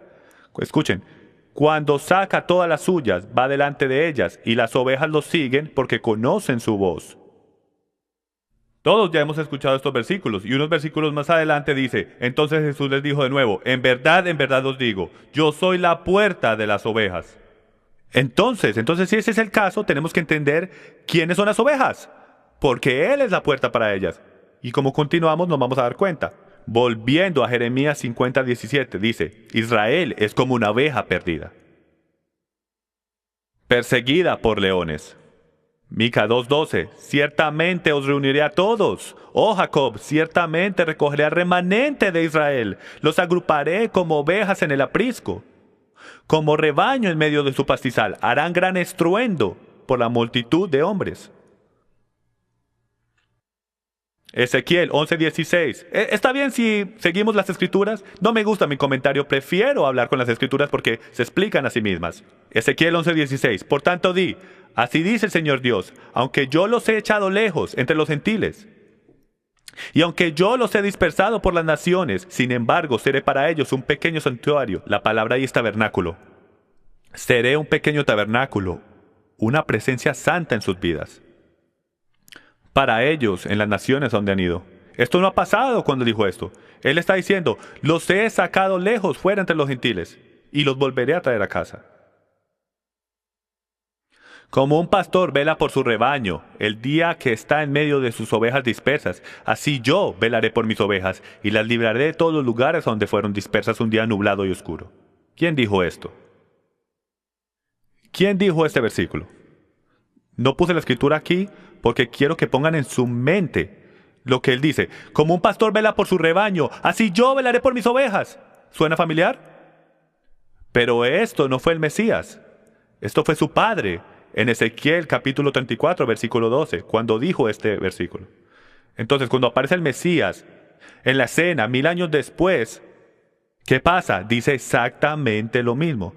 Escuchen. Cuando saca todas las suyas, va delante de ellas, y las ovejas lo siguen porque conocen su voz. Todos ya hemos escuchado estos versículos, y unos versículos más adelante dice, entonces Jesús les dijo de nuevo, en verdad os digo, yo soy la puerta de las ovejas. Entonces si ese es el caso, tenemos que entender quiénes son las ovejas, porque Él es la puerta para ellas. Y como continuamos nos vamos a dar cuenta. Volviendo a Jeremías 50:17, dice, Israel es como una oveja perdida, perseguida por leones. Mica 2:12, ciertamente os reuniré a todos. Oh Jacob, ciertamente recogeré al remanente de Israel. Los agruparé como ovejas en el aprisco. Como rebaño en medio de su pastizal, harán gran estruendo por la multitud de hombres. Ezequiel 11:16. Está bien si seguimos las escrituras. No me gusta mi comentario, prefiero hablar con las escrituras porque se explican a sí mismas. Ezequiel 11:16. Por tanto di, así dice el Señor Dios, aunque yo los he echado lejos entre los gentiles, y aunque yo los he dispersado por las naciones, sin embargo seré para ellos un pequeño santuario. La palabra ahí es tabernáculo. Seré un pequeño tabernáculo, una presencia santa en sus vidas. Para ellos, en las naciones donde han ido. Esto no ha pasado cuando dijo esto. Él está diciendo, los he sacado lejos fuera entre los gentiles, y los volveré a traer a casa. Como un pastor vela por su rebaño, el día que está en medio de sus ovejas dispersas, así yo velaré por mis ovejas, y las libraré de todos los lugares donde fueron dispersas un día nublado y oscuro. ¿Quién dijo esto? ¿Quién dijo este versículo? No puse la escritura aquí porque quiero que pongan en su mente lo que él dice. Como un pastor vela por su rebaño, así yo velaré por mis ovejas. ¿Suena familiar? Pero esto no fue el Mesías. Esto fue su padre en Ezequiel capítulo 34, versículo 12, cuando dijo este versículo. Entonces, cuando aparece el Mesías en la escena 1000 años después, ¿qué pasa? Dice exactamente lo mismo.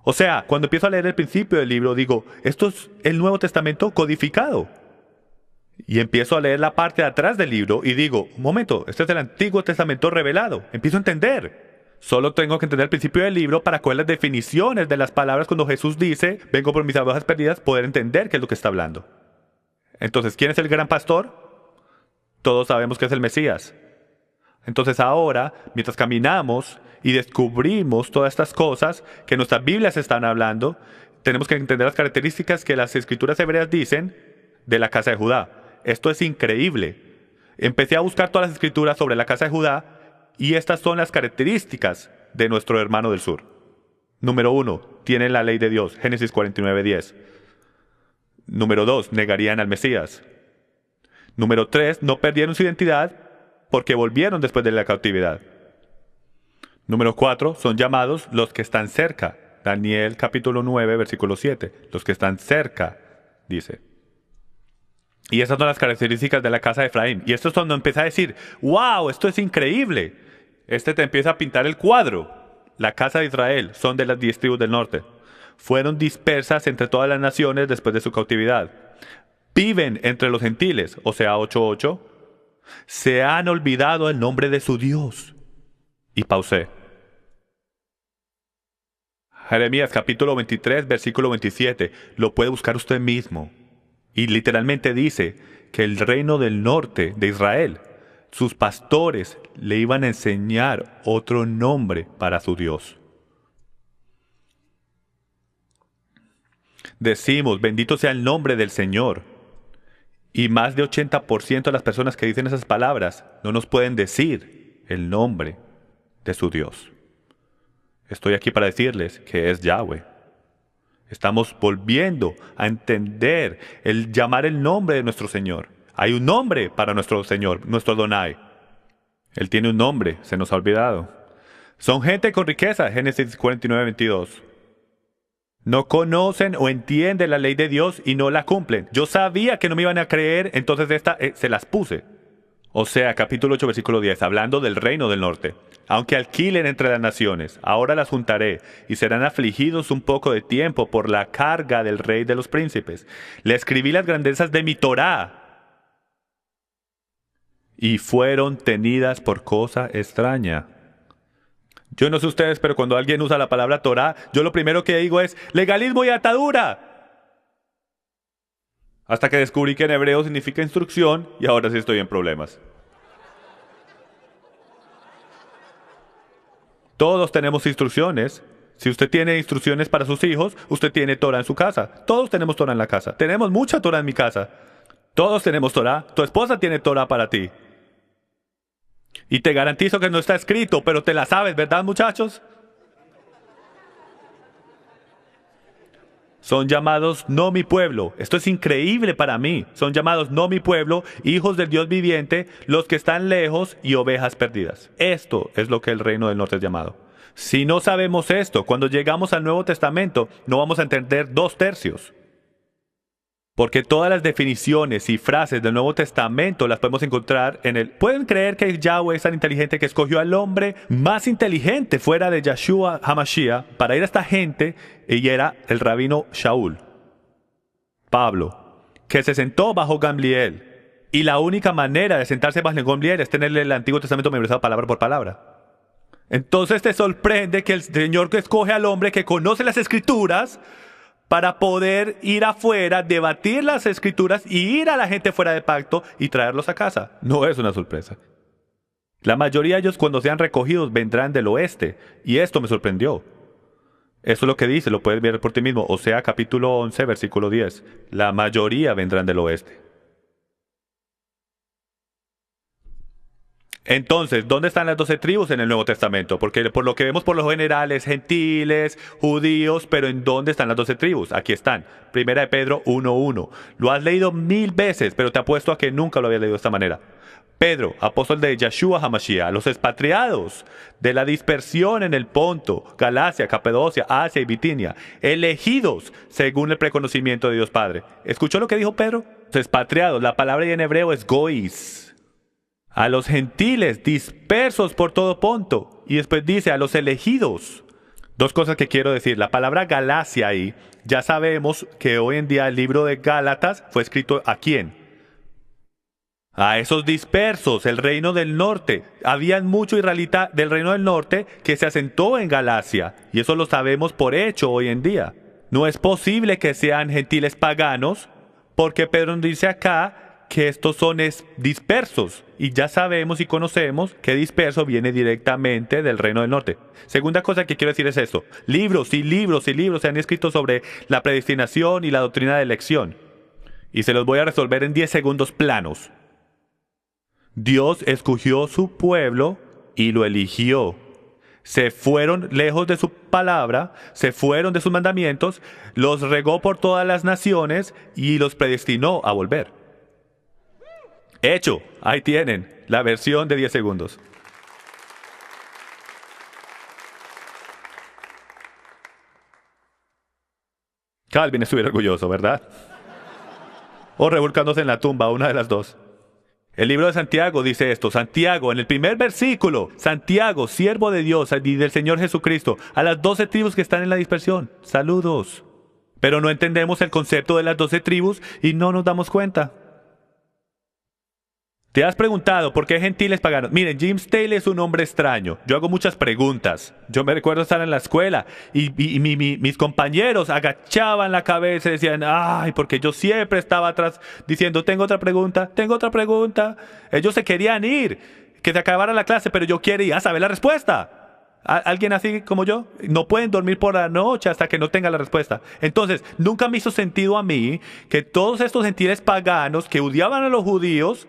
O sea, cuando empiezo a leer el principio del libro, digo, esto es el Nuevo Testamento codificado. Y empiezo a leer la parte de atrás del libro y digo, un momento, este es el Antiguo Testamento revelado. Empiezo a entender. Solo tengo que entender el principio del libro para coger las definiciones de las palabras cuando Jesús dice, vengo por mis ovejas perdidas, poder entender qué es lo que está hablando. Entonces, ¿quién es el gran pastor? Todos sabemos que es el Mesías. Entonces ahora, mientras caminamos y descubrimos todas estas cosas que nuestras Biblias están hablando, tenemos que entender las características que las escrituras hebreas dicen de la casa de Judá. Esto es increíble. Empecé a buscar todas las escrituras sobre la casa de Judá y estas son las características de nuestro hermano del sur. Número 1, tienen la ley de Dios, Génesis 49:10. Número 2, negarían al Mesías. Número 3, no perdieron su identidad porque volvieron después de la cautividad. Número 4, son llamados los que están cerca. Daniel capítulo 9, versículo 7. Los que están cerca, dice. Y esas son las características de la casa de Efraín. Y esto es cuando empieza a decir, wow, esto es increíble. Te empieza a pintar el cuadro. La casa de Israel son de las 10 tribus del norte. Fueron dispersas entre todas las naciones después de su cautividad. Viven entre los gentiles, o sea, 8:8. Se han olvidado el nombre de su Dios. Y pausé. Jeremías capítulo 23, versículo 27. Lo puede buscar usted mismo. Y literalmente dice que el reino del norte de Israel, sus pastores le iban a enseñar otro nombre para su Dios. Decimos, bendito sea el nombre del Señor. Y más de 80% de las personas que dicen esas palabras no nos pueden decir el nombre de su Dios. Estoy aquí para decirles que es Yahweh. Estamos volviendo a entender el llamar el nombre de nuestro Señor. Hay un nombre para nuestro Señor, nuestro Adonai. Él tiene un nombre, se nos ha olvidado. Son gente con riqueza, Génesis 49:22. No conocen o entienden la ley de Dios y no la cumplen. Yo sabía que no me iban a creer, entonces se las puse. O sea, capítulo 8, versículo 10, hablando del reino del norte. Aunque alquilen entre las naciones, ahora las juntaré, y serán afligidos un poco de tiempo por la carga del rey de los príncipes. Le escribí las grandezas de mi Torá, y fueron tenidas por cosa extraña. Yo no sé ustedes, pero cuando alguien usa la palabra Torá, yo lo primero que digo es legalismo y atadura. Hasta que descubrí que en hebreo significa instrucción y ahora sí estoy en problemas. Todos tenemos instrucciones. Si usted tiene instrucciones para sus hijos, usted tiene Torah en su casa. Todos tenemos Torah en la casa. Tenemos mucha Torah en mi casa. Todos tenemos Torah. Tu esposa tiene Torah para ti. Y te garantizo que no está escrito, pero te la sabes, ¿verdad, muchachos? Son llamados no mi pueblo. Esto es increíble para mí. Son llamados no mi pueblo, hijos del Dios viviente, los que están lejos y ovejas perdidas. Esto es lo que el reino del norte es llamado. Si no sabemos esto, cuando llegamos al Nuevo Testamento, no vamos a entender 2/3. Porque todas las definiciones y frases del Nuevo Testamento las podemos encontrar en el... ¿Pueden creer que Yahweh es tan inteligente que escogió al hombre más inteligente fuera de Yeshua HaMashiach para ir a esta gente? Y era el rabino Shaul, Pablo, que se sentó bajo Gamliel. Y la única manera de sentarse bajo Gamliel es tenerle el Antiguo Testamento memorizado palabra por palabra. Entonces te sorprende que el Señor que escoge al hombre que conoce las Escrituras para poder ir afuera, debatir las Escrituras y ir a la gente fuera de pacto y traerlos a casa. No es una sorpresa. La mayoría de ellos cuando sean recogidos vendrán del oeste. Y esto me sorprendió. Eso es lo que dice, lo puedes ver por ti mismo. Osea capítulo 11, versículo 10. La mayoría vendrán del oeste. Entonces, ¿dónde están las 12 tribus en el Nuevo Testamento? Porque por lo que vemos por lo general es gentiles, judíos, pero ¿en dónde están las 12 tribus? Aquí están. Primera de Pedro 1:1. Lo has leído 1000 veces, pero te apuesto a que nunca lo habías leído de esta manera. Pedro, apóstol de Yeshua HaMashiach, los expatriados de la dispersión en el Ponto, Galacia, Capadocia, Asia y Bitinia, elegidos según el preconocimiento de Dios Padre. ¿Escuchó lo que dijo Pedro? Los expatriados, la palabra en hebreo es gois. A los gentiles dispersos por todo Ponto. Y después dice a los elegidos. Dos cosas que quiero decir. La palabra Galacia ahí, ya sabemos que hoy en día el libro de Gálatas fue escrito ¿a quién? A esos dispersos, el reino del norte. Habían mucho israelita del reino del norte que se asentó en Galacia. Y eso lo sabemos por hecho hoy en día. No es posible que sean gentiles paganos, porque Pedro nos dice acá que estos son dispersos. Y ya sabemos y conocemos que disperso viene directamente del reino del norte. Segunda cosa que quiero decir es esto. Libros y libros y libros se han escrito sobre la predestinación y la doctrina de elección. Y se los voy a resolver en 10 segundos planos. Dios escogió su pueblo y lo eligió. Se fueron lejos de su palabra, se fueron de sus mandamientos, los regó por todas las naciones y los predestinó a volver. Hecho, ahí tienen la versión de 10 segundos. Calvin estuviera orgulloso, ¿verdad? O revolcándose en la tumba, una de las dos. El libro de Santiago dice esto. Santiago, en el primer versículo, Santiago, siervo de Dios y del Señor Jesucristo, a las 12 tribus que están en la dispersión. Saludos. Pero no entendemos el concepto de las 12 tribus y no nos damos cuenta. ¿Te has preguntado por qué gentiles paganos? Miren, Jim Staley es un hombre extraño. Yo hago muchas preguntas. Yo me recuerdo estar en la escuela y mis compañeros agachaban la cabeza y decían, ay, porque yo siempre estaba atrás diciendo, tengo otra pregunta. Ellos se querían ir, que se acabara la clase, pero yo quería saber la respuesta. ¿Alguien así como yo? No pueden dormir por la noche hasta que no tenga la respuesta. Entonces, nunca me hizo sentido a mí que todos estos gentiles paganos que odiaban a los judíos,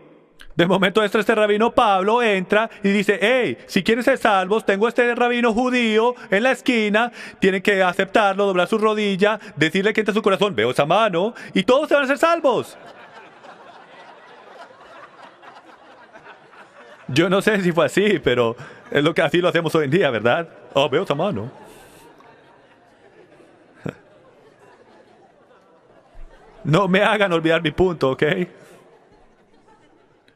de momento este rabino Pablo entra y dice, hey, si quieren ser salvos, tengo este rabino judío en la esquina, tienen que aceptarlo, doblar su rodilla, decirle que entre su corazón, veo esa mano, y todos se van a ser salvos. Yo no sé si fue así, pero es lo que así lo hacemos hoy en día, ¿verdad? Oh, veo esa mano. No me hagan olvidar mi punto, ¿ok?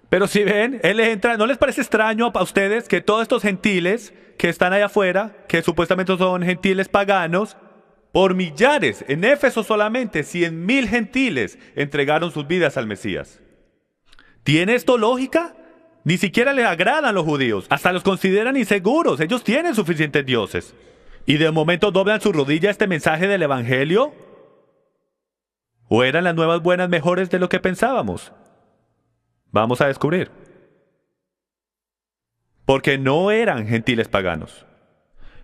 Pero si ven, él entra, ¿no les parece extraño a ustedes que todos estos gentiles que están allá afuera, que supuestamente son gentiles paganos, por millares, en Éfeso solamente 100,000 gentiles entregaron sus vidas al Mesías? ¿Tiene esto lógica? Ni siquiera les agradan los judíos, hasta los consideran inseguros, ellos tienen suficientes dioses. ¿Y de momento doblan su rodilla a este mensaje del Evangelio? ¿O eran las nuevas buenas mejores de lo que pensábamos? Vamos a descubrir. Porque no eran gentiles paganos.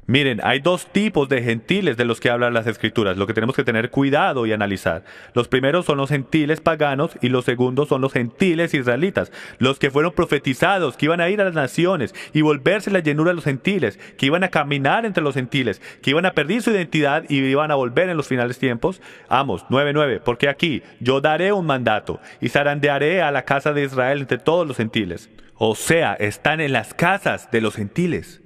Miren, hay dos tipos de gentiles de los que hablan las escrituras, lo que tenemos que tener cuidado y analizar. Los primeros son los gentiles paganos y los segundos son los gentiles israelitas, los que fueron profetizados, que iban a ir a las naciones y volverse la llenura de los gentiles, que iban a caminar entre los gentiles, que iban a perder su identidad y iban a volver en los finales tiempos. Amos 9:9, porque aquí yo daré un mandato y zarandearé a la casa de Israel entre todos los gentiles. O sea, están en las casas de los gentiles.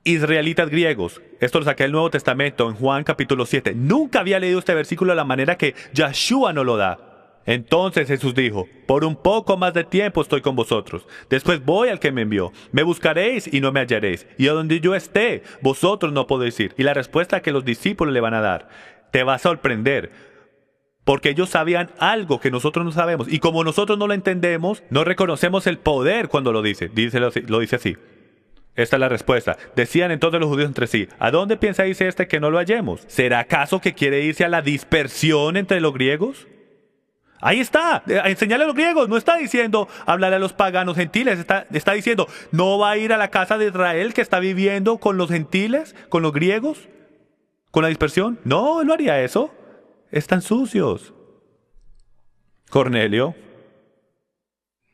Israelitas griegos. Esto lo saqué del Nuevo Testamento en Juan capítulo 7. Nunca había leído este versículo de la manera que Yeshua nos lo da. Entonces Jesús dijo, por un poco más de tiempo estoy con vosotros. Después voy al que me envió. Me buscaréis y no me hallaréis. Y a donde yo esté, vosotros no podéis ir. Y la respuesta que los discípulos le van a dar, te va a sorprender. Porque ellos sabían algo que nosotros no sabemos. Y como nosotros no lo entendemos, no reconocemos el poder cuando lo dice. Lo dice así. Esta es la respuesta. Decían entonces los judíos entre sí, ¿a dónde piensa irse este que no lo hallemos? ¿Será acaso que quiere irse a la dispersión entre los griegos? Ahí está, a enseñarle a los griegos. No está diciendo hablar a los paganos gentiles, está diciendo, ¿no va a ir a la casa de Israel que está viviendo con los gentiles, con los griegos, con la dispersión? No, él no haría eso. Están sucios. Cornelio.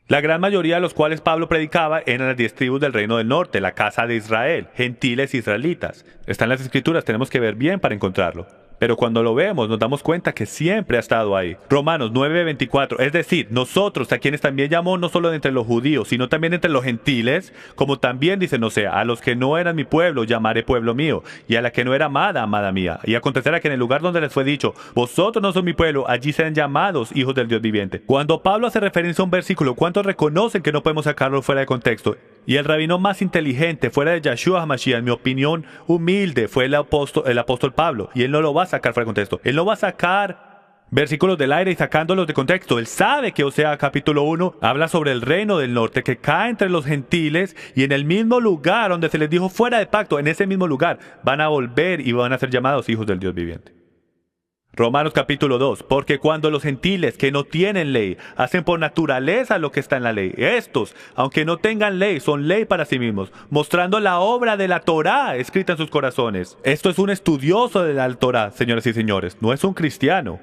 La gran mayoría de los cuales Pablo predicaba eran las 10 tribus del reino del norte, la casa de Israel, gentiles israelitas. Está en las escrituras, tenemos que ver bien para encontrarlo. Pero cuando lo vemos nos damos cuenta que siempre ha estado ahí. Romanos 9:24, es decir, nosotros a quienes también llamó no solo de entre los judíos, sino también entre los gentiles, como también dice, no sé, a los que no eran mi pueblo llamaré pueblo mío, y a la que no era amada, amada mía. Y acontecerá que en el lugar donde les fue dicho, vosotros no sois mi pueblo, allí serán llamados hijos del Dios viviente. Cuando Pablo hace referencia a un versículo, ¿cuántos reconocen que no podemos sacarlo fuera de contexto? Y el rabino más inteligente fuera de Yeshua HaMashiach, en mi opinión humilde, fue el apóstol Pablo. Y él no lo va a sacar fuera de contexto. Él no va a sacar versículos del aire y sacándolos de contexto. Él sabe que Osea capítulo 1 habla sobre el reino del norte que cae entre los gentiles y en el mismo lugar donde se les dijo fuera de pacto, en ese mismo lugar, van a volver y van a ser llamados hijos del Dios viviente. Romanos capítulo 2, porque cuando los gentiles que no tienen ley hacen por naturaleza lo que está en la ley, estos, aunque no tengan ley, son ley para sí mismos, mostrando la obra de la Torá escrita en sus corazones. Esto es un estudioso de la Torá, señoras y señores, no es un cristiano.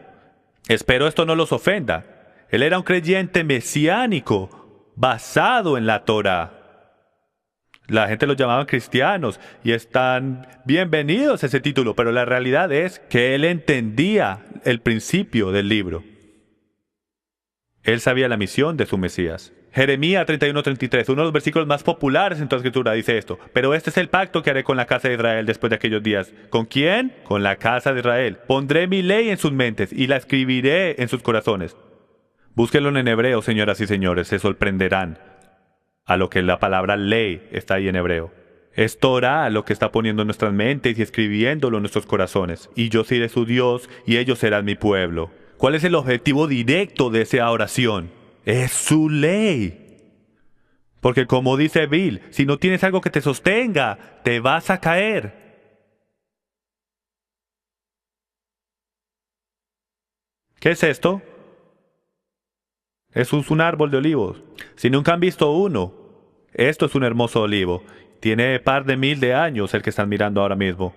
Espero esto no los ofenda. Él era un creyente mesiánico, basado en la Torá. La gente los llamaba cristianos y están bienvenidos a ese título, pero la realidad es que él entendía el principio del libro. Él sabía la misión de su Mesías. Jeremías 31:33, uno de los versículos más populares en toda la escritura, dice esto. Pero este es el pacto que haré con la casa de Israel después de aquellos días. ¿Con quién? Con la casa de Israel. Pondré mi ley en sus mentes y la escribiré en sus corazones. Búsquenlo en hebreo, señoras y señores, se sorprenderán a lo que la palabra ley está ahí en hebreo. Es Torah lo que está poniendo en nuestras mentes y escribiéndolo en nuestros corazones. Y yo seré su Dios y ellos serán mi pueblo. ¿Cuál es el objetivo directo de esa oración? Es su ley. Porque como dice Bill, si no tienes algo que te sostenga, te vas a caer. ¿Qué es esto? Es un árbol de olivos. Si nunca han visto uno, esto es un hermoso olivo. Tiene par de 1000 de años el que están mirando ahora mismo.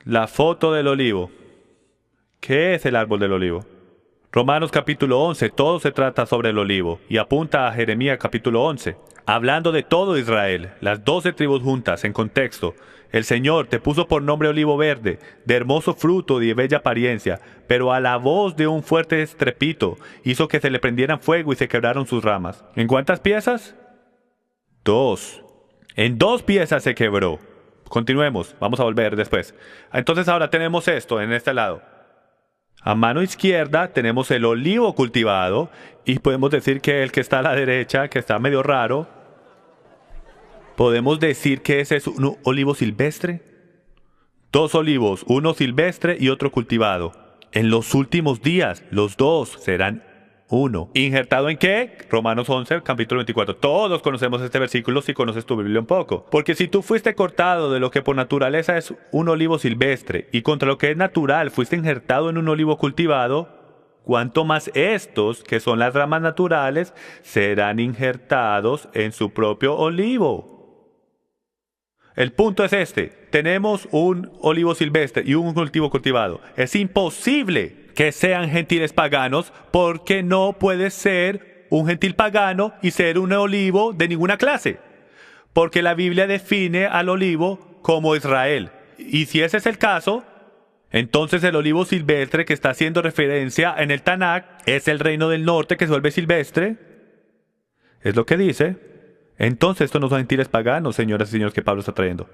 La foto del olivo. ¿Qué es el árbol del olivo? Romanos capítulo 11, todo se trata sobre el olivo y apunta a Jeremías capítulo 11. Hablando de todo Israel, las 12 tribus juntas en contexto. El Señor te puso por nombre olivo verde, de hermoso fruto y de bella apariencia, pero a la voz de un fuerte estrepito hizo que se le prendieran fuego y se quebraron sus ramas. ¿En cuántas piezas? 2. En 2 piezas se quebró. Continuemos, vamos a volver después. Entonces ahora tenemos esto en este lado. A mano izquierda tenemos el olivo cultivado y podemos decir que el que está a la derecha, que está medio raro, podemos decir que ese es un olivo silvestre. 2 olivos, uno silvestre y otro cultivado. En los últimos días, los 2 serán uno. ¿Injertado en qué? Romanos 11, capítulo 24. Todos conocemos este versículo si conoces tu Biblia un poco. Porque si tú fuiste cortado de lo que por naturaleza es un olivo silvestre y contra lo que es natural fuiste injertado en un olivo cultivado, cuanto más estos, que son las ramas naturales, serán injertados en su propio olivo. El punto es este: tenemos un olivo silvestre y un cultivo cultivado. Es imposible que sean gentiles paganos, porque no puede ser un gentil pagano y ser un olivo de ninguna clase. Porque la Biblia define al olivo como Israel. Y si ese es el caso, entonces el olivo silvestre que está haciendo referencia en el Tanakh es el reino del norte que se vuelve silvestre. Es lo que dice. Entonces estos no son gentiles paganos, señoras y señores, que Pablo está trayendo.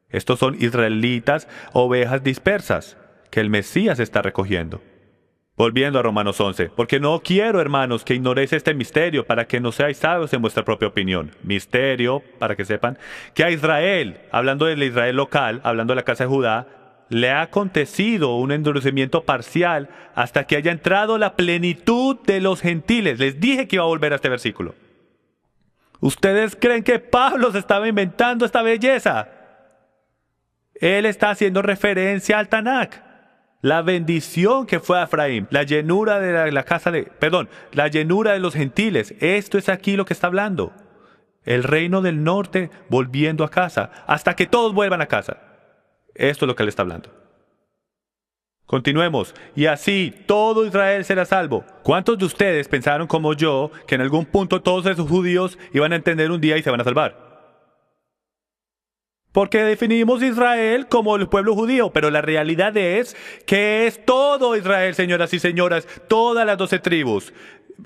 Estos son israelitas, ovejas dispersas, que el Mesías está recogiendo. Volviendo a Romanos 11, porque no quiero, hermanos, que ignoréis este misterio, para que no seáis sabios en vuestra propia opinión. Misterio, para que sepan, que a Israel, hablando del Israel local, hablando de la casa de Judá, le ha acontecido un endurecimiento parcial hasta que haya entrado la plenitud de los gentiles. Les dije que iba a volver a este versículo. ¿Ustedes creen que Pablo se estaba inventando esta belleza? Él está haciendo referencia al Tanakh. La bendición que fue a Efraín, la llenura de la llenura de los gentiles. Esto es aquí lo que está hablando. El reino del norte volviendo a casa, hasta que todos vuelvan a casa. Esto es lo que él está hablando. Continuemos. Y así todo Israel será salvo. ¿Cuántos de ustedes pensaron como yo que en algún punto todos esos judíos iban a entender un día y se van a salvar? Porque definimos Israel como el pueblo judío, pero la realidad es que es todo Israel, señoras y señores, todas las 12 tribus.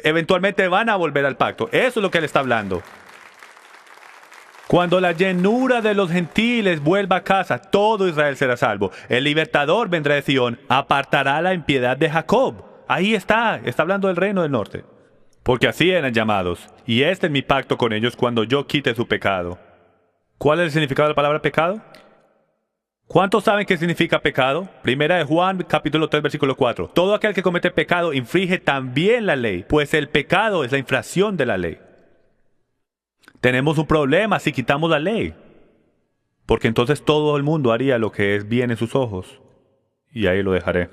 Eventualmente van a volver al pacto. Eso es lo que él está hablando. Cuando la llenura de los gentiles vuelva a casa, todo Israel será salvo. El libertador vendrá de Sion, apartará la impiedad de Jacob. Ahí está hablando del reino del norte. Porque así eran llamados, y este es mi pacto con ellos cuando yo quite su pecado. ¿Cuál es el significado de la palabra pecado? ¿Cuántos saben qué significa pecado? Primera de Juan, capítulo 3, versículo 4. Todo aquel que comete pecado infringe también la ley, pues el pecado es la infracción de la ley. Tenemos un problema si quitamos la ley, porque entonces todo el mundo haría lo que es bien en sus ojos. Y ahí lo dejaré.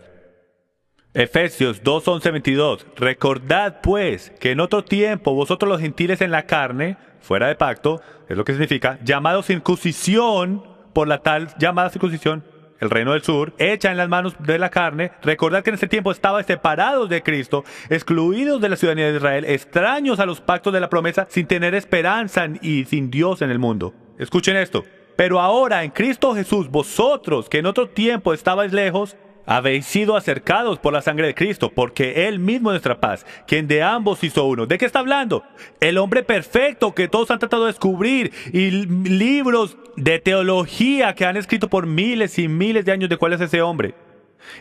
Efesios 2, 11, 22. Recordad pues que en otro tiempo vosotros los gentiles en la carne, fuera de pacto, es lo que significa, llamados circuncisión, por la tal llamada circuncisión, el reino del sur, hecha en las manos de la carne. Recordad que en ese tiempo estabais separados de Cristo, excluidos de la ciudadanía de Israel, extraños a los pactos de la promesa, sin tener esperanza y sin Dios en el mundo. Escuchen esto. Pero ahora en Cristo Jesús, vosotros que en otro tiempo estabais lejos, habéis sido acercados por la sangre de Cristo, porque Él mismo es nuestra paz, quien de ambos hizo uno. ¿De qué está hablando? El hombre perfecto que todos han tratado de descubrir, y libros de teología que han escrito por miles y miles de años de cuál es ese hombre.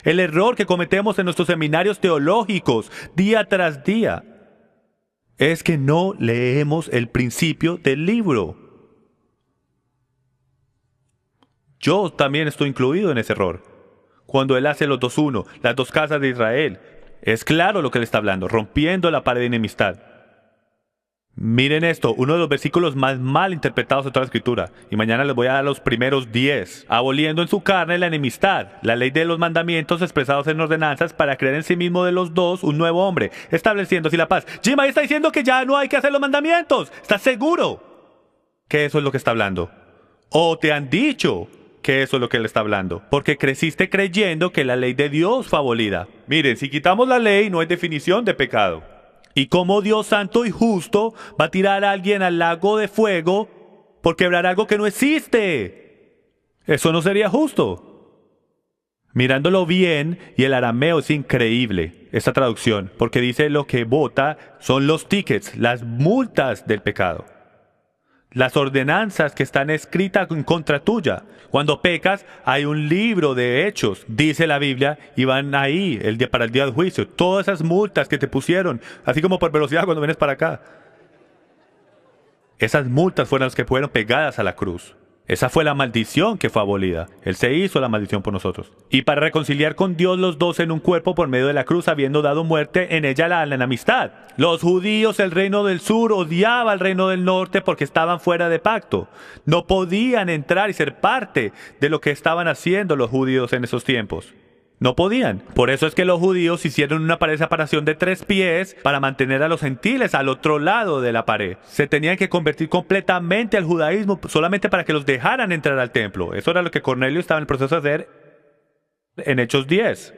El error que cometemos en nuestros seminarios teológicos día tras día es que no leemos el principio del libro. Yo también estoy incluido en ese error. Cuando él hace los 2-1, las dos casas de Israel, es claro lo que él está hablando, rompiendo la pared de enemistad. Miren esto, uno de los versículos más mal interpretados de toda la Escritura. Y mañana les voy a dar los primeros 10. Aboliendo en su carne la enemistad, la ley de los mandamientos expresados en ordenanzas, para crear en sí mismo de los dos un nuevo hombre, estableciendo así la paz. Jim, ahí está diciendo que ya no hay que hacer los mandamientos. ¿Estás seguro que eso es lo que está hablando? ¿O te han dicho que eso es lo que él está hablando? Porque creciste creyendo que la ley de Dios fue abolida. Miren, si quitamos la ley no hay definición de pecado. ¿Y cómo Dios santo y justo va a tirar a alguien al lago de fuego por quebrar algo que no existe? Eso no sería justo. Mirándolo bien, y el arameo es increíble, esta traducción, porque dice lo que vota son los tickets, las multas del pecado. Las ordenanzas que están escritas en contra tuya. Cuando pecas, hay un libro de hechos, dice la Biblia, y van ahí para el día del juicio. Todas esas multas que te pusieron, así como por velocidad cuando vienes para acá. Esas multas fueron las que fueron pegadas a la cruz. Esa fue la maldición que fue abolida. Él se hizo la maldición por nosotros. Y para reconciliar con Dios los dos en un cuerpo por medio de la cruz, habiendo dado muerte en ella la enemistad. Los judíos, el reino del sur, odiaba al reino del norte porque estaban fuera de pacto. No podían entrar y ser parte de lo que estaban haciendo los judíos en esos tiempos. No podían. Por eso es que los judíos hicieron una pared de separación de 3 pies para mantener a los gentiles al otro lado de la pared. Se tenían que convertir completamente al judaísmo solamente para que los dejaran entrar al templo. Eso era lo que Cornelio estaba en el proceso de hacer en Hechos 10.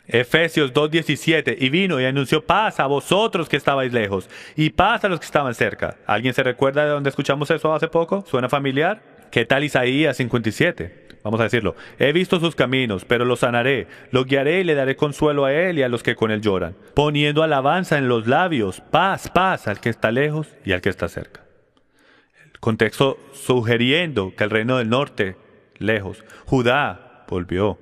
Efesios 2:17, y vino y anunció paz a vosotros que estabais lejos, y paz a los que estaban cerca. ¿Alguien se recuerda de dónde escuchamos eso hace poco? ¿Suena familiar? ¿Qué tal Isaías 57? Vamos a decirlo. He visto sus caminos, pero los sanaré, lo guiaré y le daré consuelo a él y a los que con él lloran, poniendo alabanza en los labios, paz, paz al que está lejos y al que está cerca. El contexto sugiriendo que el reino del norte, lejos, Judá volvió.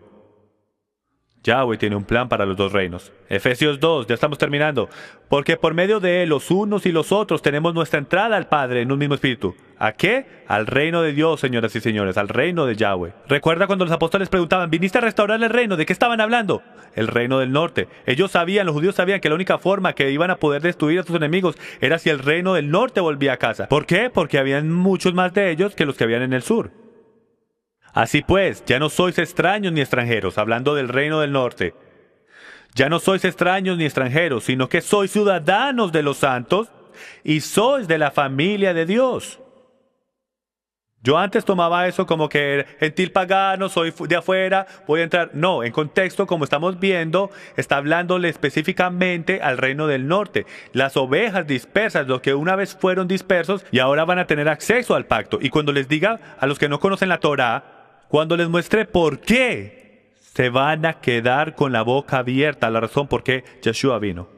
Yahweh tiene un plan para los dos reinos. Efesios 2, ya estamos terminando. Porque por medio de él, los unos y los otros, tenemos nuestra entrada al Padre en un mismo espíritu. ¿A qué? Al reino de Dios, señoras y señores, al reino de Yahweh. ¿Recuerda cuando los apóstoles preguntaban, ¿viniste a restaurar el reino? ¿De qué estaban hablando? El reino del norte. Ellos sabían, los judíos sabían que la única forma que iban a poder destruir a sus enemigos era si el reino del norte volvía a casa. ¿Por qué? Porque habían muchos más de ellos que los que habían en el sur. Así pues, ya no sois extraños ni extranjeros, hablando del reino del norte. Ya no sois extraños ni extranjeros, sino que sois ciudadanos de los santos y sois de la familia de Dios. Yo antes tomaba eso como que gentil pagano, soy de afuera, voy a entrar. No, en contexto, como estamos viendo, está hablándole específicamente al reino del norte. Las ovejas dispersas, los que una vez fueron dispersos y ahora van a tener acceso al pacto. Y cuando les diga a los que no conocen la Torá, cuando les muestre por qué, se van a quedar con la boca abierta, la razón por qué Yeshua vino.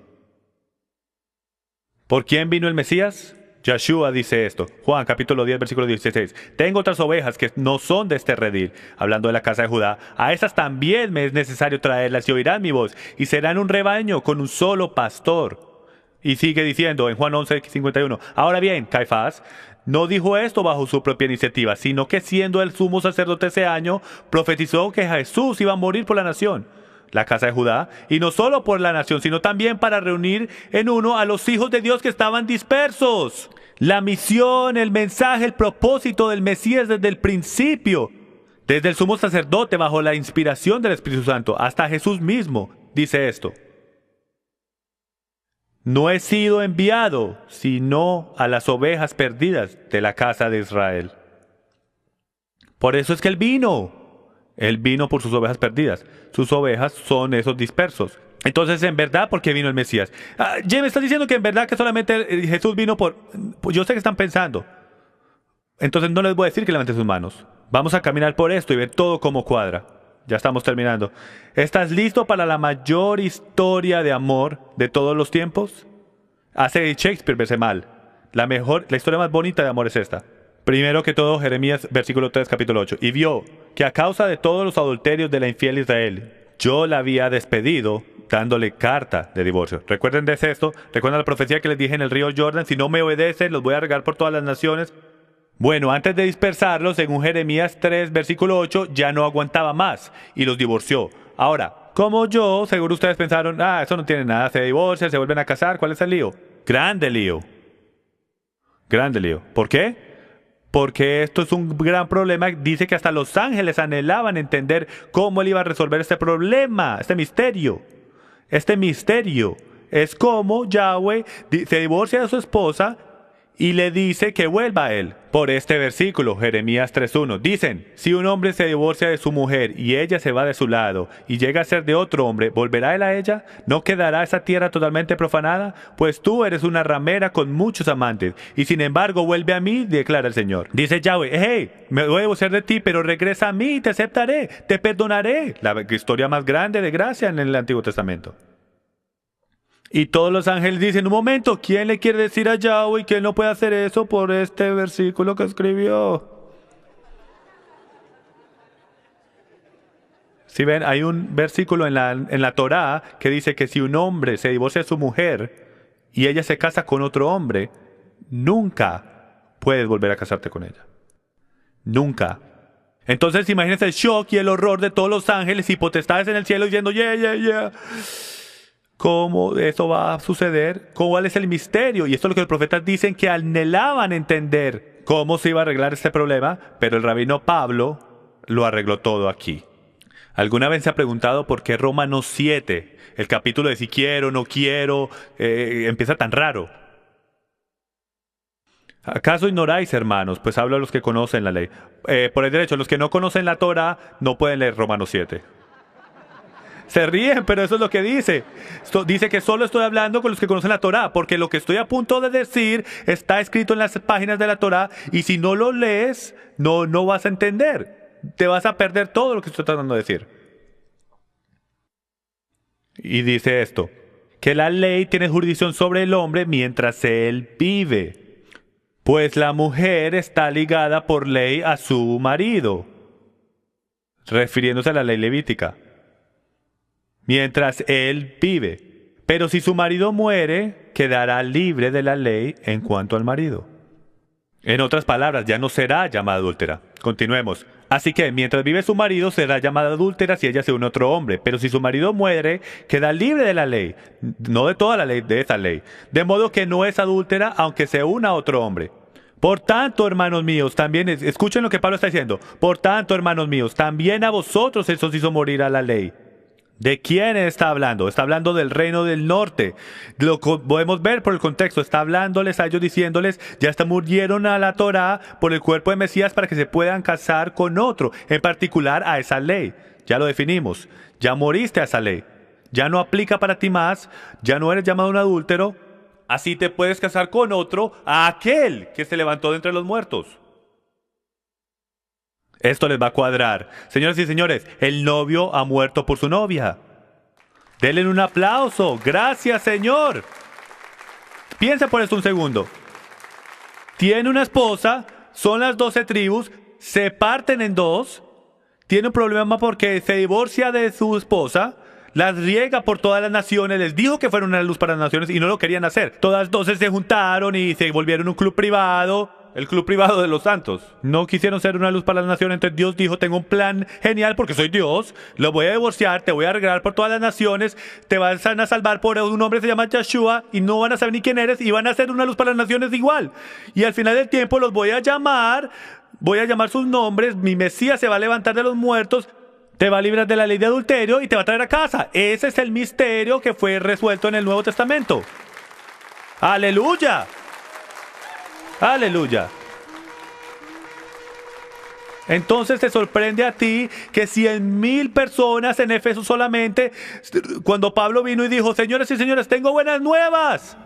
¿Por quién vino el Mesías? Yeshua dice esto. Juan capítulo 10, versículo 16. Tengo otras ovejas que no son de este redil, hablando de la casa de Judá. A esas también me es necesario traerlas y oirán mi voz, y serán un rebaño con un solo pastor. Y sigue diciendo en Juan 11:51. Ahora bien, Caifás no dijo esto bajo su propia iniciativa, sino que siendo el sumo sacerdote ese año, profetizó que Jesús iba a morir por la nación, la casa de Judá, y no solo por la nación, sino también para reunir en uno a los hijos de Dios que estaban dispersos. La misión, el mensaje, el propósito del Mesías desde el principio, desde el sumo sacerdote bajo la inspiración del Espíritu Santo, hasta Jesús mismo, dice esto. No he sido enviado, sino a las ovejas perdidas de la casa de Israel. Por eso es que Él vino. Él vino por sus ovejas perdidas. Sus ovejas son esos dispersos. Entonces, en verdad, ¿por qué vino el Mesías? Jim, ¿estás diciendo que en verdad que solamente Jesús vino por...? Pues yo sé que están pensando. Entonces no les voy a decir que levanten sus manos. Vamos a caminar por esto y ver todo cómo cuadra. Ya estamos terminando. ¿Estás listo para la mayor historia de amor de todos los tiempos? Hace Shakespeare verse mal. La historia más bonita de amor es esta. Primero que todo, Jeremías, versículo 3, capítulo 8. Y vio que a causa de todos los adulterios de la infiel Israel, yo la había despedido, dándole carta de divorcio. ¿Recuerden de esto? ¿Recuerdan la profecía que les dije en el río Jordan? Si no me obedecen, los voy a regar por todas las naciones. Bueno, antes de dispersarlos, según Jeremías 3, versículo 8, ya no aguantaba más y los divorció. Ahora, como yo, seguro ustedes pensaron, eso no tiene nada, se divorcian, se vuelven a casar, ¿cuál es el lío? Grande lío. Grande lío. ¿Por qué? Porque esto es un gran problema. Dice que hasta los ángeles anhelaban entender cómo él iba a resolver este problema, este misterio. Este misterio es cómo Yahweh se divorcia de su esposa y le dice que vuelva a él. Por este versículo, Jeremías 3:1, dicen, si un hombre se divorcia de su mujer y ella se va de su lado y llega a ser de otro hombre, ¿volverá él a ella? ¿No quedará esa tierra totalmente profanada? Pues tú eres una ramera con muchos amantes, y sin embargo vuelve a mí, declara el Señor. Dice Yahweh, hey, me voy a divorciar de ti, pero regresa a mí, te aceptaré, te perdonaré. La historia más grande de gracia en el Antiguo Testamento. Y todos los ángeles dicen, un momento, ¿quién le quiere decir a Yahweh que él no puede hacer eso por este versículo que escribió? Si ven, hay un versículo en la Torá que dice que si un hombre se divorcia de su mujer y ella se casa con otro hombre, nunca puedes volver a casarte con ella. Nunca. Entonces imagínense el shock y el horror de todos los ángeles y potestades en el cielo diciendo, yeah. ¿Cómo eso va a suceder? ¿Cuál es el misterio? Y esto es lo que los profetas dicen que anhelaban entender cómo se iba a arreglar este problema, pero el rabino Pablo lo arregló todo aquí. ¿Alguna vez se ha preguntado por qué Romanos 7, el capítulo de si quiero, no quiero, empieza tan raro? ¿Acaso ignoráis, hermanos? Pues hablo a los que conocen la ley. Por el derecho, los que no conocen la Torá no pueden leer Romanos 7. Se ríen, pero eso es lo que dice. Dice que solo estoy hablando con los que conocen la Torá, porque lo que estoy a punto de decir está escrito en las páginas de la Torá, y si no lo lees, no vas a entender. Te vas a perder todo lo que estoy tratando de decir. Y dice esto, que la ley tiene jurisdicción sobre el hombre mientras él vive, pues la mujer está ligada por ley a su marido, refiriéndose a la ley levítica, mientras él vive. Pero si su marido muere, quedará libre de la ley en cuanto al marido. En otras palabras, ya no será llamada adúltera. Continuemos. Así que, mientras vive su marido, será llamada adúltera si ella se une a otro hombre. Pero si su marido muere, queda libre de la ley. No de toda la ley, de esa ley. De modo que no es adúltera, aunque se una a otro hombre. Por tanto, hermanos míos, también, escuchen lo que Pablo está diciendo. Por tanto, hermanos míos, también a vosotros se os hizo morir a la ley. ¿De quién está hablando? Está hablando del reino del norte. Lo podemos ver por el contexto. Está hablándoles a ellos diciéndoles, ya murieron a la Torá por el cuerpo de Mesías para que se puedan casar con otro. En particular a esa ley. Ya lo definimos. Ya moriste a esa ley. Ya no aplica para ti más. Ya no eres llamado un adúltero. Así te puedes casar con otro, a aquel que se levantó de entre los muertos. Esto les va a cuadrar. Señoras y señores, el novio ha muerto por su novia. Denle un aplauso. Gracias, Señor. Piensa por esto un segundo. Tiene una esposa, son las 12 tribus, se parten en dos, tiene un problema porque se divorcia de su esposa, las riega por todas las naciones, les dijo que fueron una luz para las naciones y no lo querían hacer. Todas 12 se juntaron y se volvieron un club privado. El club privado de los santos. No quisieron ser una luz para las naciones, entonces Dios dijo, tengo un plan genial porque soy Dios, lo voy a divorciar, te voy a arreglar por todas las naciones, te vas a salvar por un hombre que se llama Yeshua y no van a saber ni quién eres y van a ser una luz para las naciones igual. Y al final del tiempo los voy a llamar sus nombres, mi Mesías se va a levantar de los muertos, te va a librar de la ley de adulterio y te va a traer a casa. Ese es el misterio que fue resuelto en el Nuevo Testamento. ¡Aleluya! ¡Aleluya! Entonces te sorprende a ti que 100,000 personas en Éfeso solamente, cuando Pablo vino y dijo, señores y señores, tengo buenas nuevas.